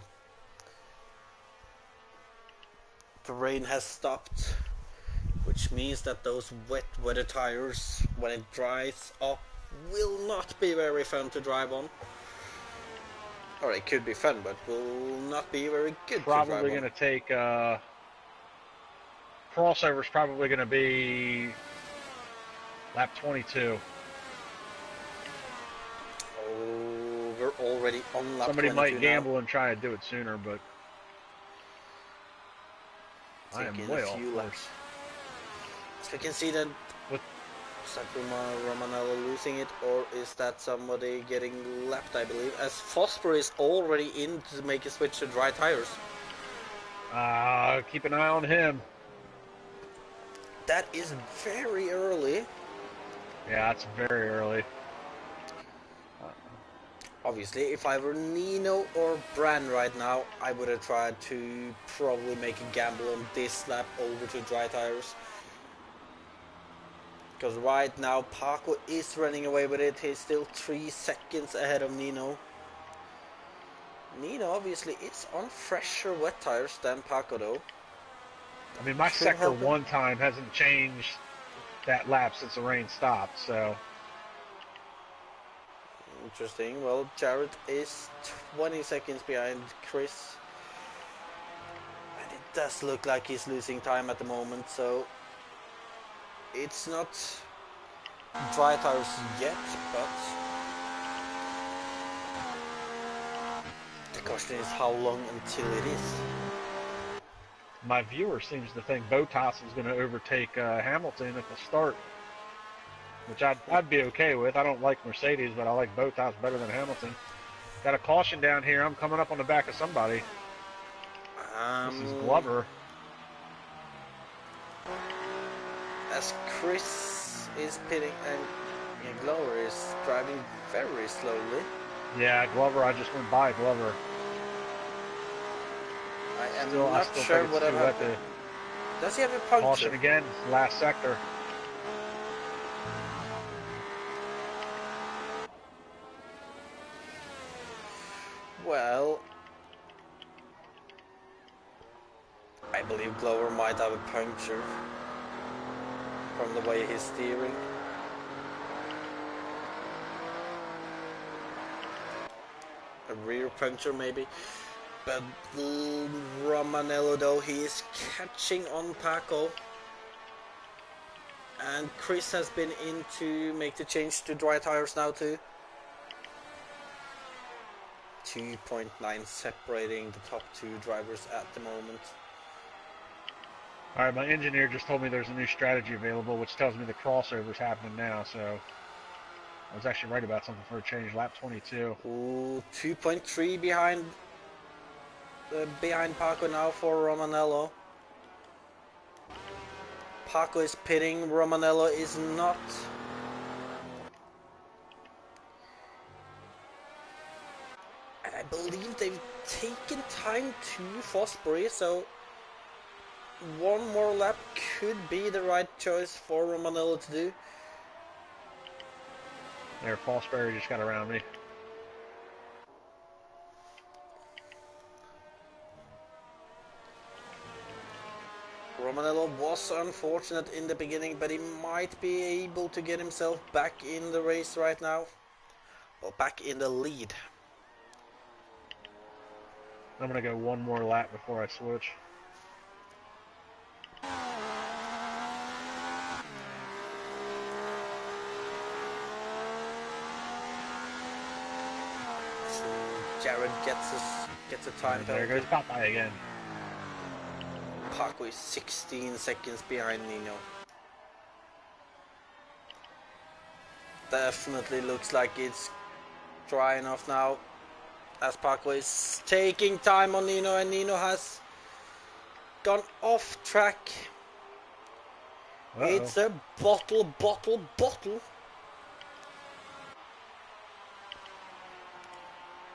The rain has stopped, which means that those wet weather tires, when it dries up, will not be very fun to drive on. Or it could be fun, but will not be very good Probably to drive on. going to take crossover's probably going to be lap 22. Oh, we're already on lap 22 Somebody might gamble now. and try to do it sooner, but I am way off course. So we can see that is that Romanello losing it, or is that somebody getting lapped, I believe, as Fosper is already in to make a switch to dry tires. Keep an eye on him. That is very early. Yeah, it's very early. Obviously, if I were Nino or Bran right now, I would have tried to probably make a gamble on this lap over to dry tires. Because right now, Paco is running away with it. He's still 3 seconds ahead of Nino. Nino obviously is on fresher wet tires than Paco though. I mean, my sector 1 time hasn't changed that lap since the rain stopped, so... Interesting. Well, Jared is 20 seconds behind Chris. And it does look like he's losing time at the moment, so... It's not dry tires yet, but... The question is how long until it is. My viewer seems to think Bottas is going to overtake Hamilton at the start, which I'd be okay with. I don't like Mercedes, but I like Bottas better than Hamilton. Got a caution down here. I'm coming up on the back of somebody. This is Glover. As Chris is pitting, and Glover is driving very slowly. Yeah, Glover, I just went by Glover. I am not sure what happened. Does he have a puncture? Caution again, last sector. Well, I believe Glover might have a puncture from the way he's steering. A rear puncture maybe. But Romanello though, he is catching on Paco. And Chris has been in to make the change to dry tires now too. 2.9 separating the top 2 drivers at the moment. Alright, my engineer just told me there's a new strategy available, which tells me the crossover's happening now, so I was actually right about something for a change. Lap 22. Ooh, 2.3 behind Paco now for Romanello. Paco is pitting, Romanello is not. And I believe they've taken time to Fosbury, so one more lap could be the right choice for Romanello to do. There, Fosbury just got around me. Romanello was unfortunate in the beginning, but he might be able to get himself back in the race right now. Or back in the lead. I'm going to go one more lap before I switch. Jared gets a time There penalty. goes Popeye again. Paco is 16 seconds behind Nino. Definitely looks like it's drying off now, as Paco is taking time on Nino, and Nino has gone off track. It's a bottle.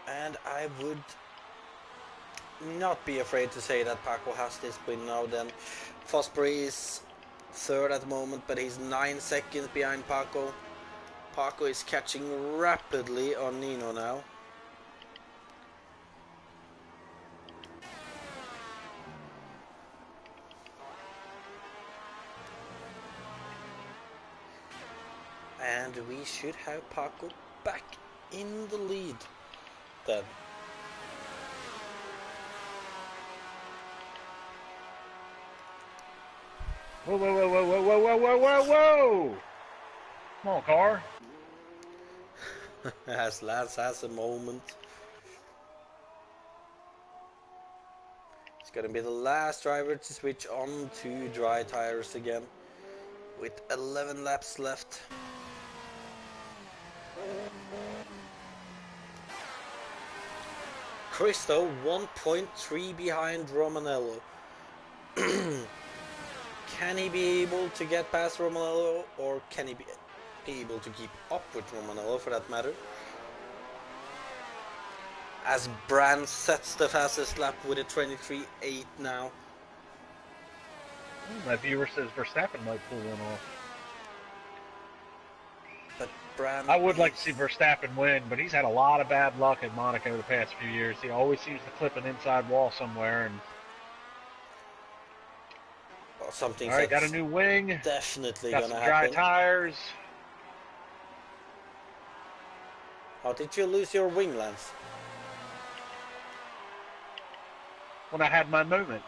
And I would not be afraid to say that Paco has this win now then. Fosbury is third at the moment, but he's 9 seconds behind Paco. Paco is catching rapidly on Nino now. And we should have Paco back in the lead then. Whoa, whoa, whoa, whoa, whoa, whoa, whoa, whoa, whoa, whoa! Come on, car. As Lance has a moment. It's gonna be the last driver to switch on to dry tires again, with 11 laps left. Cristo 1.3 behind Romanello. Can he be able to get past Romanello, or can he be able to keep up with Romanello for that matter? As Brand sets the fastest lap with a 23.8 now. My viewer says Verstappen might pull one off. But Brand, I would like to see Verstappen win, but he's had a lot of bad luck at Monaco the past few years. He always seems to clip an inside wall somewhere. And well, something. All right, got a new wing. Definitely got gonna some happen. dry tires. How did you lose your wing, Lance? When I had my moment,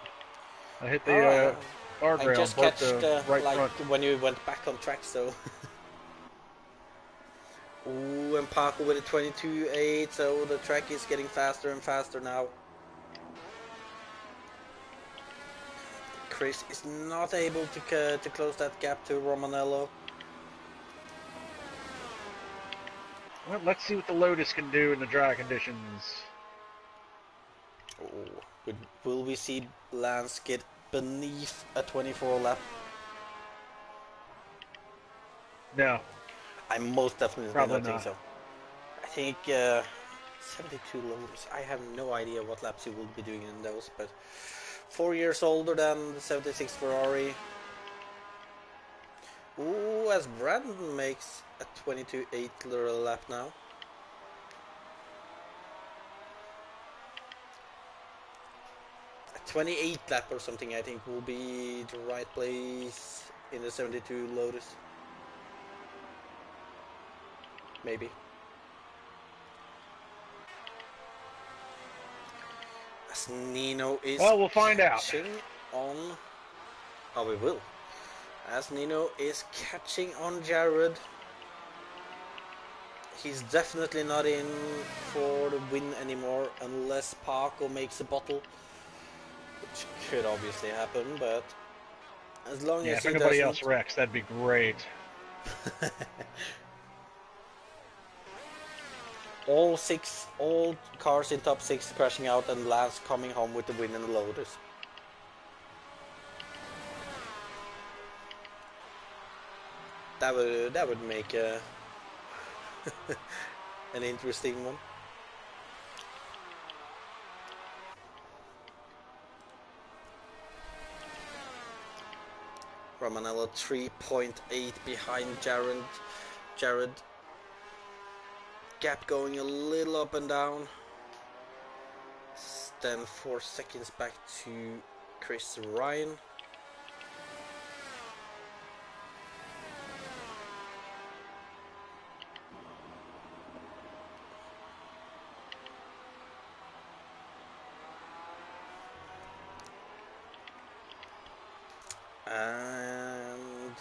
I hit the guardrail. I just broke catched the right like front. when you went back on track, so. Ooh, and Paco with a 22.8, so the track is getting faster and faster now. Chris is not able to close that gap to Romanello. Well, let's see what the Lotus can do in the dry conditions. Oh, will we see Lance get beneath a 24 lap? No. I most definitely Probably don't think not. so. I think 72 Lotus. I have no idea what laps he will be doing in those, but 4 years older than the 76 Ferrari. Ooh, as Brandon makes a 22.8 lap now. A 28 lap or something, I think, will be the right place in the 72 Lotus. Maybe. As Nino is Well, we'll find out. On. Oh, we will. As Nino is catching on Jared. He's definitely not in for the win anymore unless Paco makes a bottle, which could obviously happen, but as long as if he anybody doesn't... else wrecks, that'd be great. all cars in top 6 crashing out, and Lance coming home with the win in the Lotus. That would make an interesting one. Romanello 3.8 behind Jared. Gap going a little up and down. Then 4 seconds back to Chris Ryan. And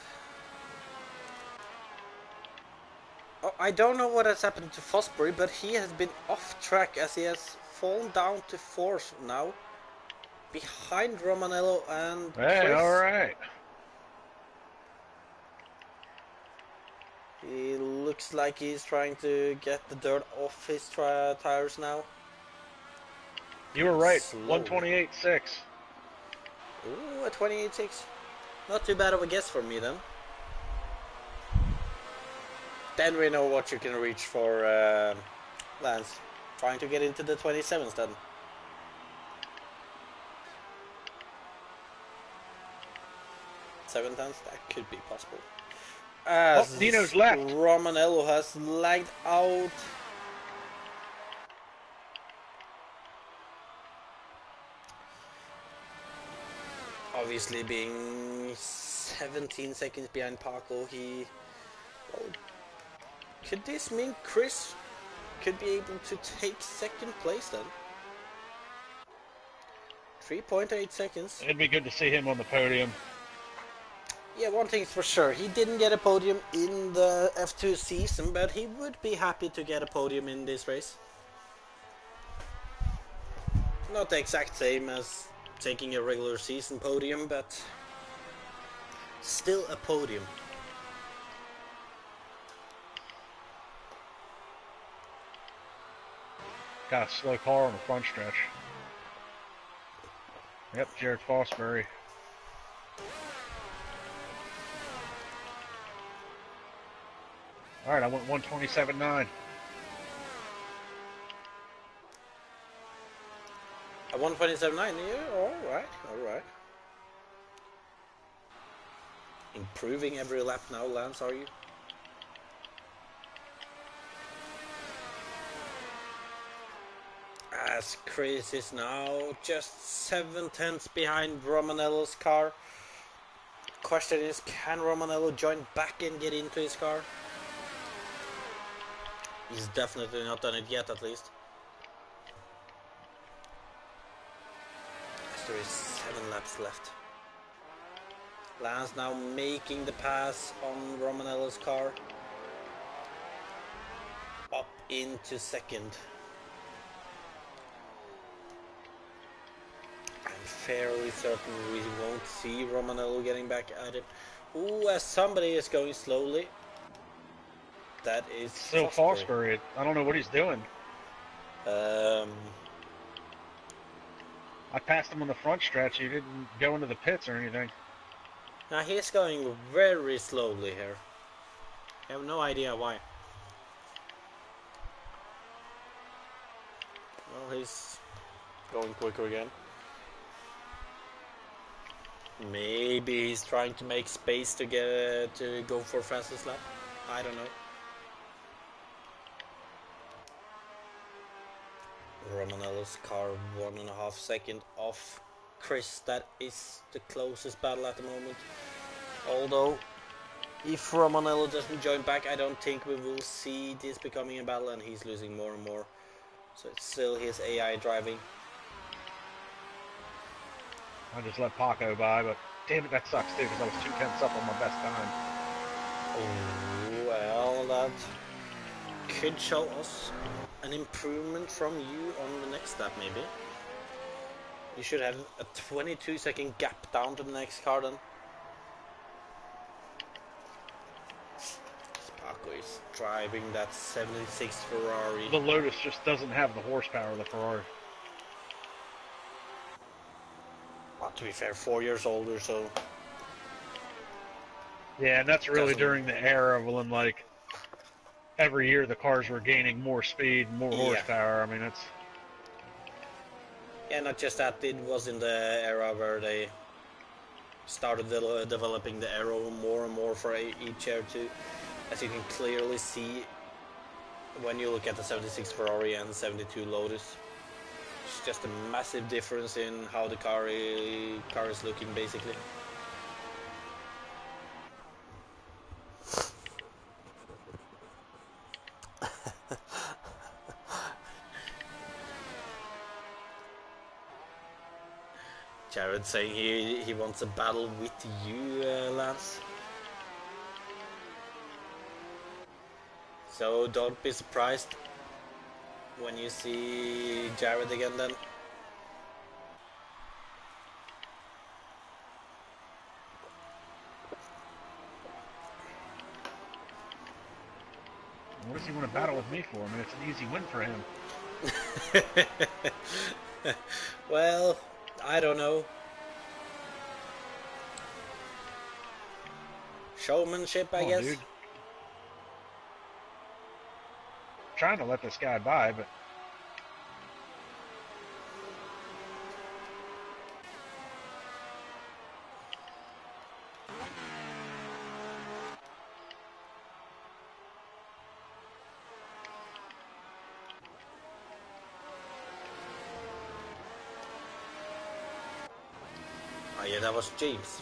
oh, I don't know what has happened to Fosbury, but he has been off track as he has fallen down to 4th now, behind Romanello and Hey, Chris. all right. He looks like he's trying to get the dirt off his tires now. You were right. Slowly. 128.6. Ooh, a 28.6. Not too bad of a guess for me then. Then we know what you can reach for Lance. Trying to get into the 27s then. Seven tenths, that could be possible. As Nino's left. Romanello has lagged out. Obviously being 17 seconds behind Paco, well, could this mean Chris could be able to take 2nd place then? 3.8 seconds. It'd be good to see him on the podium. Yeah, one thing's for sure, he didn't get a podium in the F2 season, but he would be happy to get a podium in this race. Not the exact same as taking a regular season podium, but still a podium. Got a slow car on the front stretch. Yep, Jared Fosbury. All right, I went 127.9. A 127.9, yeah, alright. Improving every lap now, Lance, are you? As Chris is now just 7 tenths behind Romanello's car. Question is, can Romanello join back and get into his car? He's definitely not done it yet, at least. As there is 7 laps left. Lance now making the pass on Romanello's car. Up into 2nd. I'm fairly certain we won't see Romanello getting back at it. Ooh, as somebody is going slowly. That is Still Fosbury. I don't know what he's doing. I passed him on the front stretch. He didn't go into the pits or anything. Now he's going very slowly here. I have no idea why. Well, he's going quicker again. Maybe he's trying to make space to get to go for fastest lap. I don't know. Romanello's car 1.5 seconds off Chris. That is the closest battle at the moment. Although, if Romanello doesn't join back, I don't think we will see this becoming a battle, and he's losing more and more. So it's still his AI driving. I just let Paco by, but damn it, that sucks too, because I was 2 tenths up on my best time. Oh, well, that could show us an improvement from you on the next lap, maybe. You should have a 22-second gap down to the next car then. Paco is driving that 76 Ferrari. The Lotus just doesn't have the horsepower of the Ferrari. Well, to be fair, 4 years older, so... Yeah, and that's really during the era when, like, every year the cars were gaining more speed, more horsepower. I mean, it's... Yeah, not just that, it was in the era where they started developing the aero more and more for each year too. As you can clearly see when you look at the 76 Ferrari and 72 Lotus. It's just a massive difference in how the car is looking, basically. Jared saying he wants a battle with you, Lance. So don't be surprised when you see Jared again then. What does he want to battle with me for? I mean, it's an easy win for him. Well, I don't know. Showmanship, I guess. Dude. Trying to let this guy by, but oh yeah, that was James.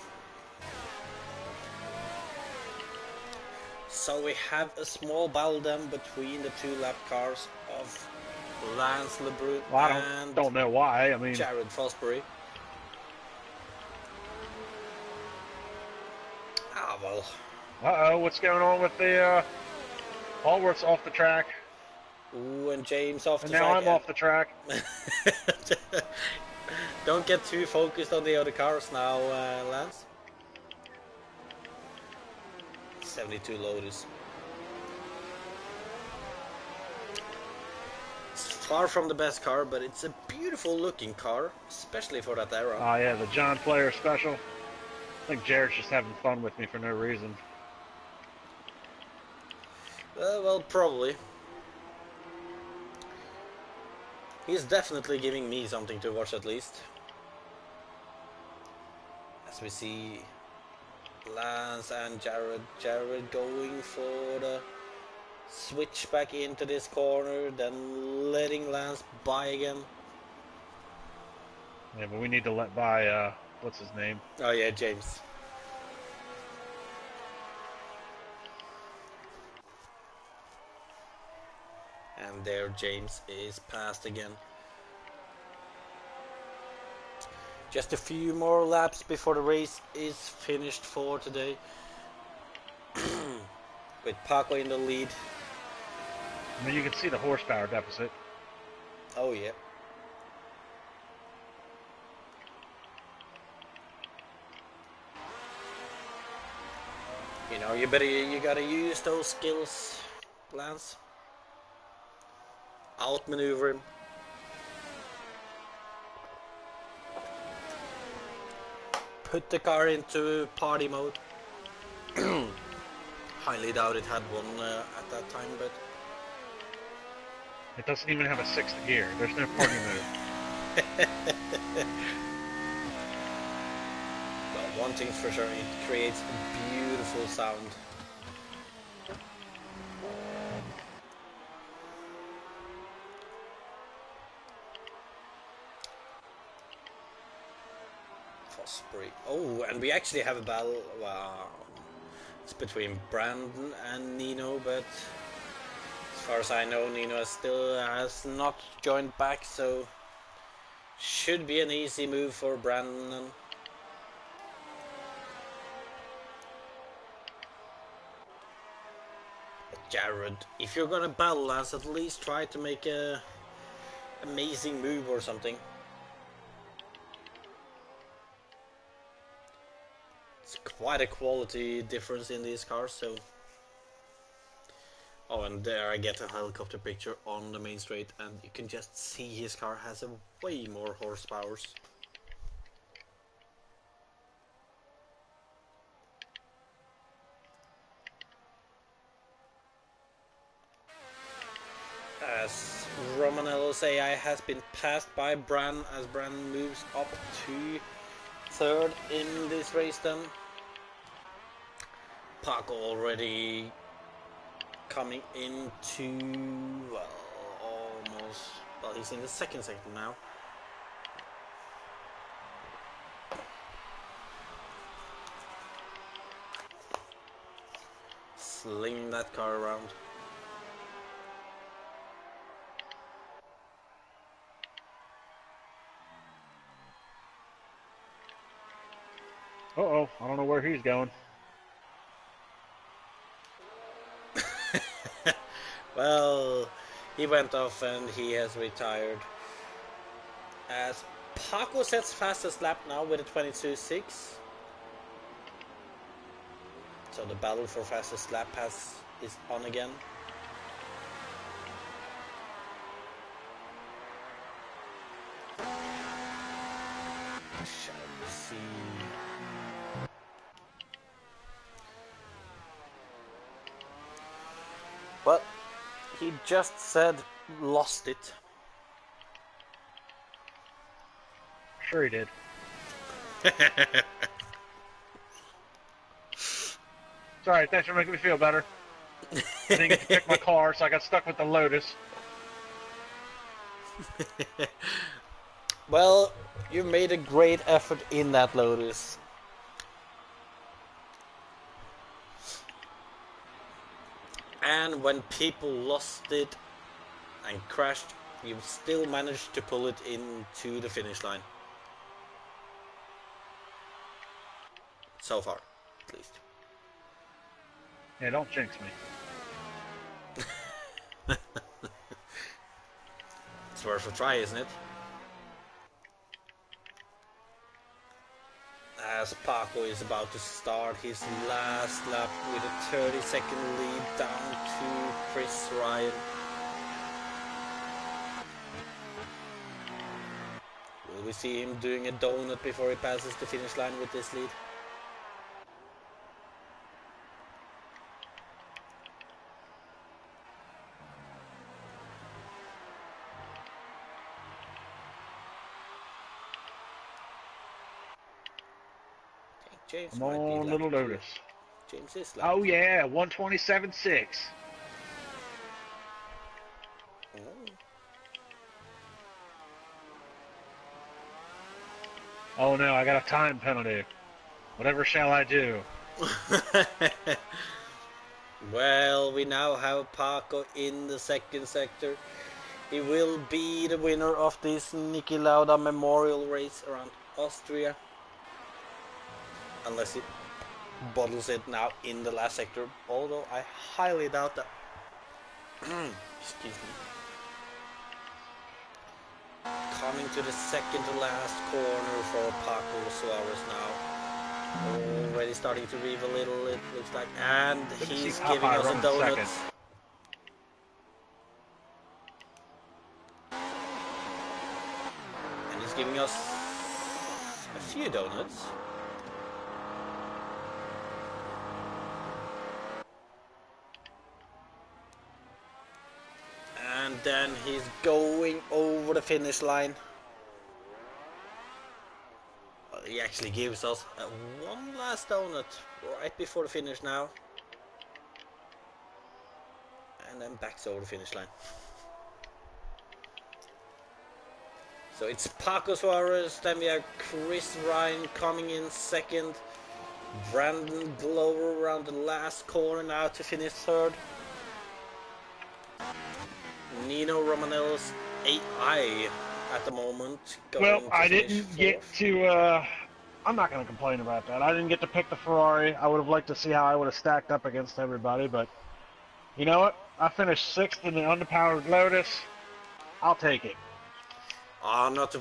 So we have a small battle then between the two lap cars of Lance LeBrun and don't know why. I mean, Jared Fosbury. Ah, well. uh-oh, what's going on with the Allworth's off the track? Ooh, and James off the And track. now I'm off the track. Don't get too focused on the other cars now, Lance. 72 Lotus. It's far from the best car, but it's a beautiful looking car, especially for that era. Oh yeah, the John Player special. I think Jared's just having fun with me for no reason. Well, probably. He's definitely giving me something to watch at least. As we see Lance and Jared. Jared going for the switch back into this corner, then letting Lance by again. Yeah, but we need to let by, what's his name? Oh yeah, James. And there James is passed again. Just a few more laps before the race is finished for today. With Paco in the lead. I mean, you can see the horsepower deficit. Oh yeah. You know, you gotta use those skills, Lance. Outmaneuver him. Put the car into party mode. Highly doubt it had one at that time, but It doesn't even have a sixth gear. There's no party mode. well, one thing's for sure, it creates a beautiful sound. Fosbury. Oh, and we actually have a battle. Wow. It's between Brandon and Nino, but as far as I know, Nino still has not joined back, so should be an easy move for Brandon. But Jared, if you're gonna battle Lance, at least try to make a amazing move or something. It's quite a quality difference in these cars, so. Oh, and there I get a helicopter picture on the main straight, and you can just see his car has a way more horsepower. As Romanello's AI has been passed by Bran, as Bran moves up to third in this race then. Paco already coming into, well, almost, well, he's in the second sector now. Sling that car around. Uh-oh, I don't know where he's going. Well, he went off and he has retired. As Paco sets fastest lap now with a 22.6. So the battle for fastest lap is on again. Shall we see? Well, he just said lost it. Sure he did. Sorry, thanks for making me feel better. I didn't get to pick my car, so I got stuck with the Lotus. Well, you made a great effort in that Lotus. And when people lost it and crashed, you still managed to pull it into the finish line. So far, at least. Yeah, don't jinx me. It's worth a try, isn't it? As Paco is about to start his last lap with a 30-second lead down to Chris Ryan. Will we see him doing a donut before he passes the finish line with this lead? James Come might be on, little lap 2. Lotus. James is lap Oh 2. yeah, 127.6. Oh. Oh no, I got a time penalty. Whatever shall I do? Well, we now have Paco in the second sector. He will be the winner of this Niki Lauda memorial race around Austria. Unless he bottles it now in the last sector, although I highly doubt that. Excuse me. Coming to the second to last corner for Paco Suarez now. Already starting to rev a little, it looks like. And he's giving us a donut. And he's giving us a few donuts. And then he's going over the finish line. Well, he actually gives us one last donut right before the finish now. And then backs over the finish line. So it's Paco Suarez, then we have Chris Ryan coming in second. Brandon Glover around the last corner now to finish third. Nino Romanello's AI at the moment. Well, I didn't get to, I'm not going to complain about that. I didn't get to pick the Ferrari. I would have liked to see how I would have stacked up against everybody, but you know what? I finished sixth in the underpowered Lotus. I'll take it. Not to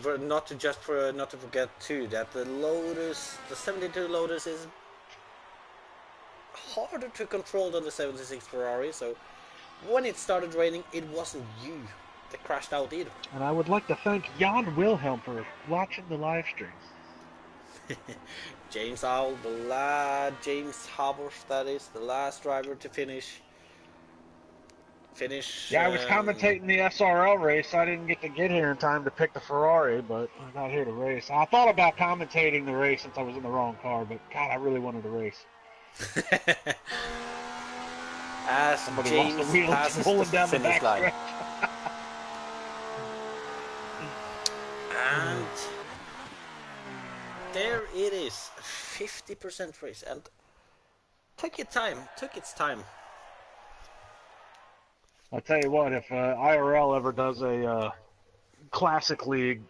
forget too that the Lotus, the 72 Lotus is harder to control than the 76 Ferrari, so when it started raining, it wasn't you that crashed out either. And I would like to thank Jan Wilhelm for watching the live stream. James Owl, James Haworth, that is, the last driver to finish. Yeah, I was commentating the SRL race. I didn't get here in time to pick the Ferrari, but I got here to race. I thought about commentating the race since I was in the wrong car, but God, I really wanted to race. As Somebody James lost the wheel passes rolling the down the finish back line. stretch. And there it is, a 50% race, and took its time. I'll tell you what, if IRL ever does a classic league,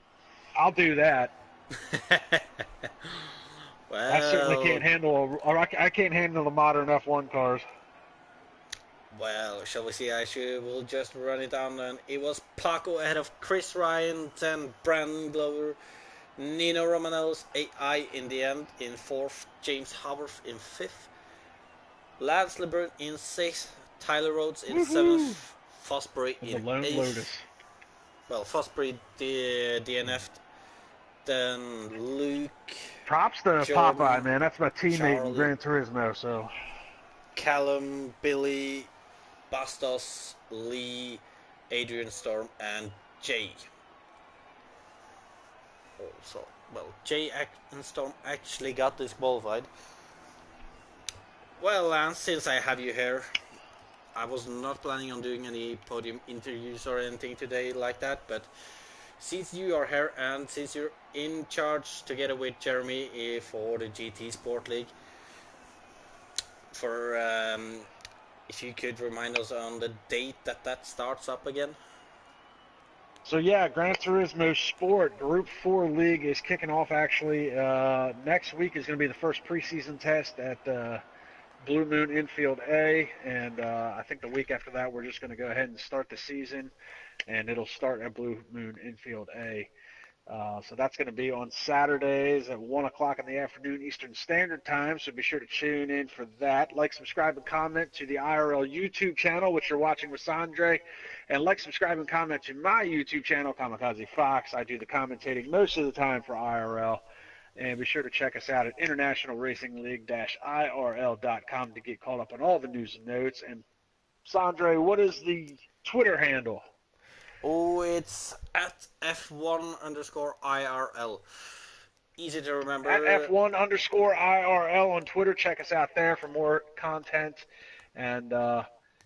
I'll do that. Well, I certainly can't handle I can't handle the modern F1 cars. Well, shall we see? We'll just run it down. And it was Paco ahead of Chris Ryan, then Brandon Glover, Nino Romanello's AI in the end in fourth, James Haworth in fifth, Lance LeBrun in sixth, Tyler Rhodes in Woohoo! seventh, Fosbury And the in Lone Lotus. eighth. Well, Fosbury DNF'd, then Luke, Props to Jeremy, Popeye, man. That's my teammate in Charlie, Gran Turismo, so. Callum, Billy, Bastos, Lee, Adrian Storm, and Jay. Also, well, Jay and Storm actually got disqualified. Well, Lance, since I have you here, I was not planning on doing any podium interviews or anything today like that, but since you are here and since you're in charge together with Jeremy for the GT Sport League, for if you could remind us on the date that starts up again. So yeah, Gran Turismo Sport Group 4 League is kicking off actually. Next week is going to be the first preseason test at Blue Moon Infield A, and I think the week after that we're just going to go ahead and start the season, and it'll start at Blue Moon Infield A. So that's going to be on Saturdays at 1 o'clock in the afternoon Eastern Standard Time, so be sure to tune in for that. Like, subscribe, and comment to the IRL YouTube channel, which you're watching with Sondre, and like, subscribe, and comment to my YouTube channel, Kamikaze Fox. I do the commentating most of the time for IRL, and be sure to check us out at internationalracingleague-irl.com to get caught up on all the news and notes. And Sondre, what is the Twitter handle? Oh, it's at F1_IRL. Easy to remember. At F1_IRL on Twitter. Check us out there for more content. And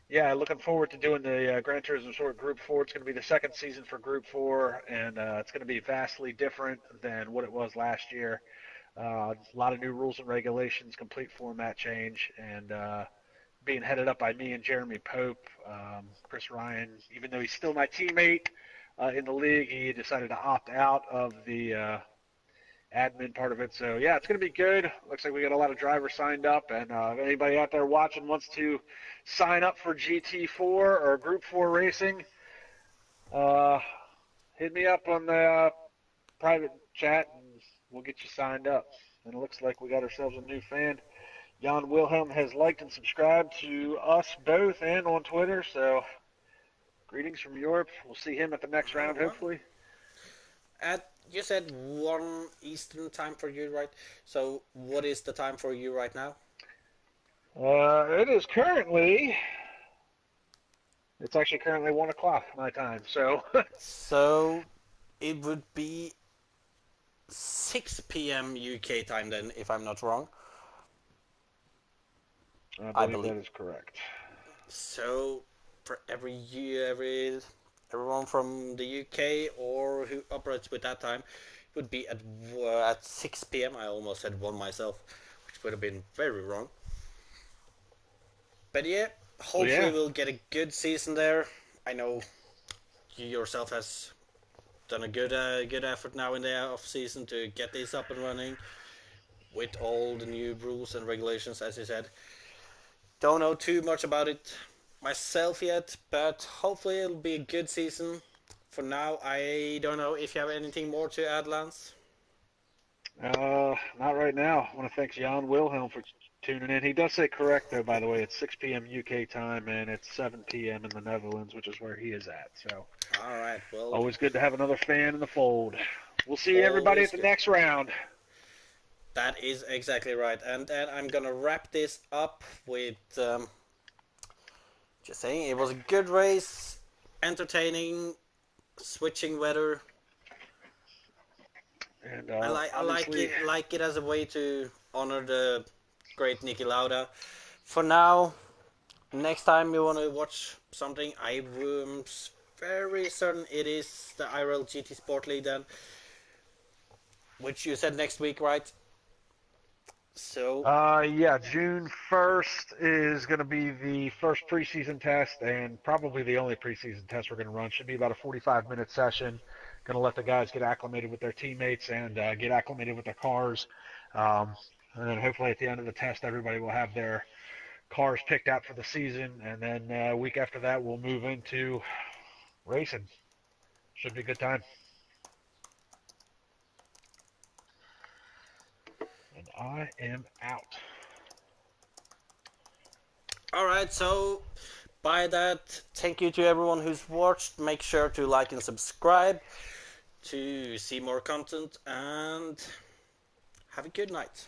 yeah, looking forward to doing the Gran Turismo Sport Group 4. It's going to be the second season for Group 4, and it's going to be vastly different than what it was last year. A lot of new rules and regulations, complete format change, and being headed up by me and Jeremy Pope. Chris Ryan, even though he's still my teammate in the league, he decided to opt out of the admin part of it. So yeah, it's going to be good. Looks like we got a lot of drivers signed up, and if anybody out there watching wants to sign up for GT4 or Group 4 racing, hit me up on the private chat and we'll get you signed up. And it looks like we got ourselves a new fan. Jan Wilhelm has liked and subscribed to us both and on Twitter, so greetings from Europe. We'll see him at the next round, hopefully. You said 1 Eastern time for you, right? So what is the time for you right now? It is currently... It's actually currently 1 o'clock my time, so... So it would be 6 p.m. UK time then, if I'm not wrong. I believe that is correct. So for everyone from the UK or who operates with that time, it would be at 6 p.m. I almost said 1 myself, which would have been very wrong. But yeah, hopefully we'll get a good season there. I know you yourself has done a good effort now in the off season to get this up and running with all the new rules and regulations, as you said. Don't know too much about it myself yet, but hopefully it'll be a good season. For now, I don't know if you have anything more to add, Lance. Not right now. I want to thank Jan Wilhelm for tuning in. He does say correct, though, by the way. It's 6 p.m. UK time, and it's 7 p.m. in the Netherlands, which is where he is at. So, all right, well, always good to have another fan in the fold. We'll see everybody at the next round. That is exactly right. And then I'm going to wrap this up with just saying it was a good race, entertaining, switching weather. And I like it as a way to honor the great Niki Lauda. For now, next time you want to watch something, I'm very certain it is the IRL GT Sport League then, which you said next week, right? So yeah, June 1st is going to be the first preseason test, and probably the only preseason test we're going to run. Should be about a 45-minute session. Going to let the guys get acclimated with their teammates and get acclimated with their cars. And then hopefully at the end of the test, everybody will have their cars picked out for the season, and then a week after that we'll move into racing. Should be a good time. And I am out. Alright, so by that, thank you to everyone who's watched. Make sure to like and subscribe to see more content, and have a good night.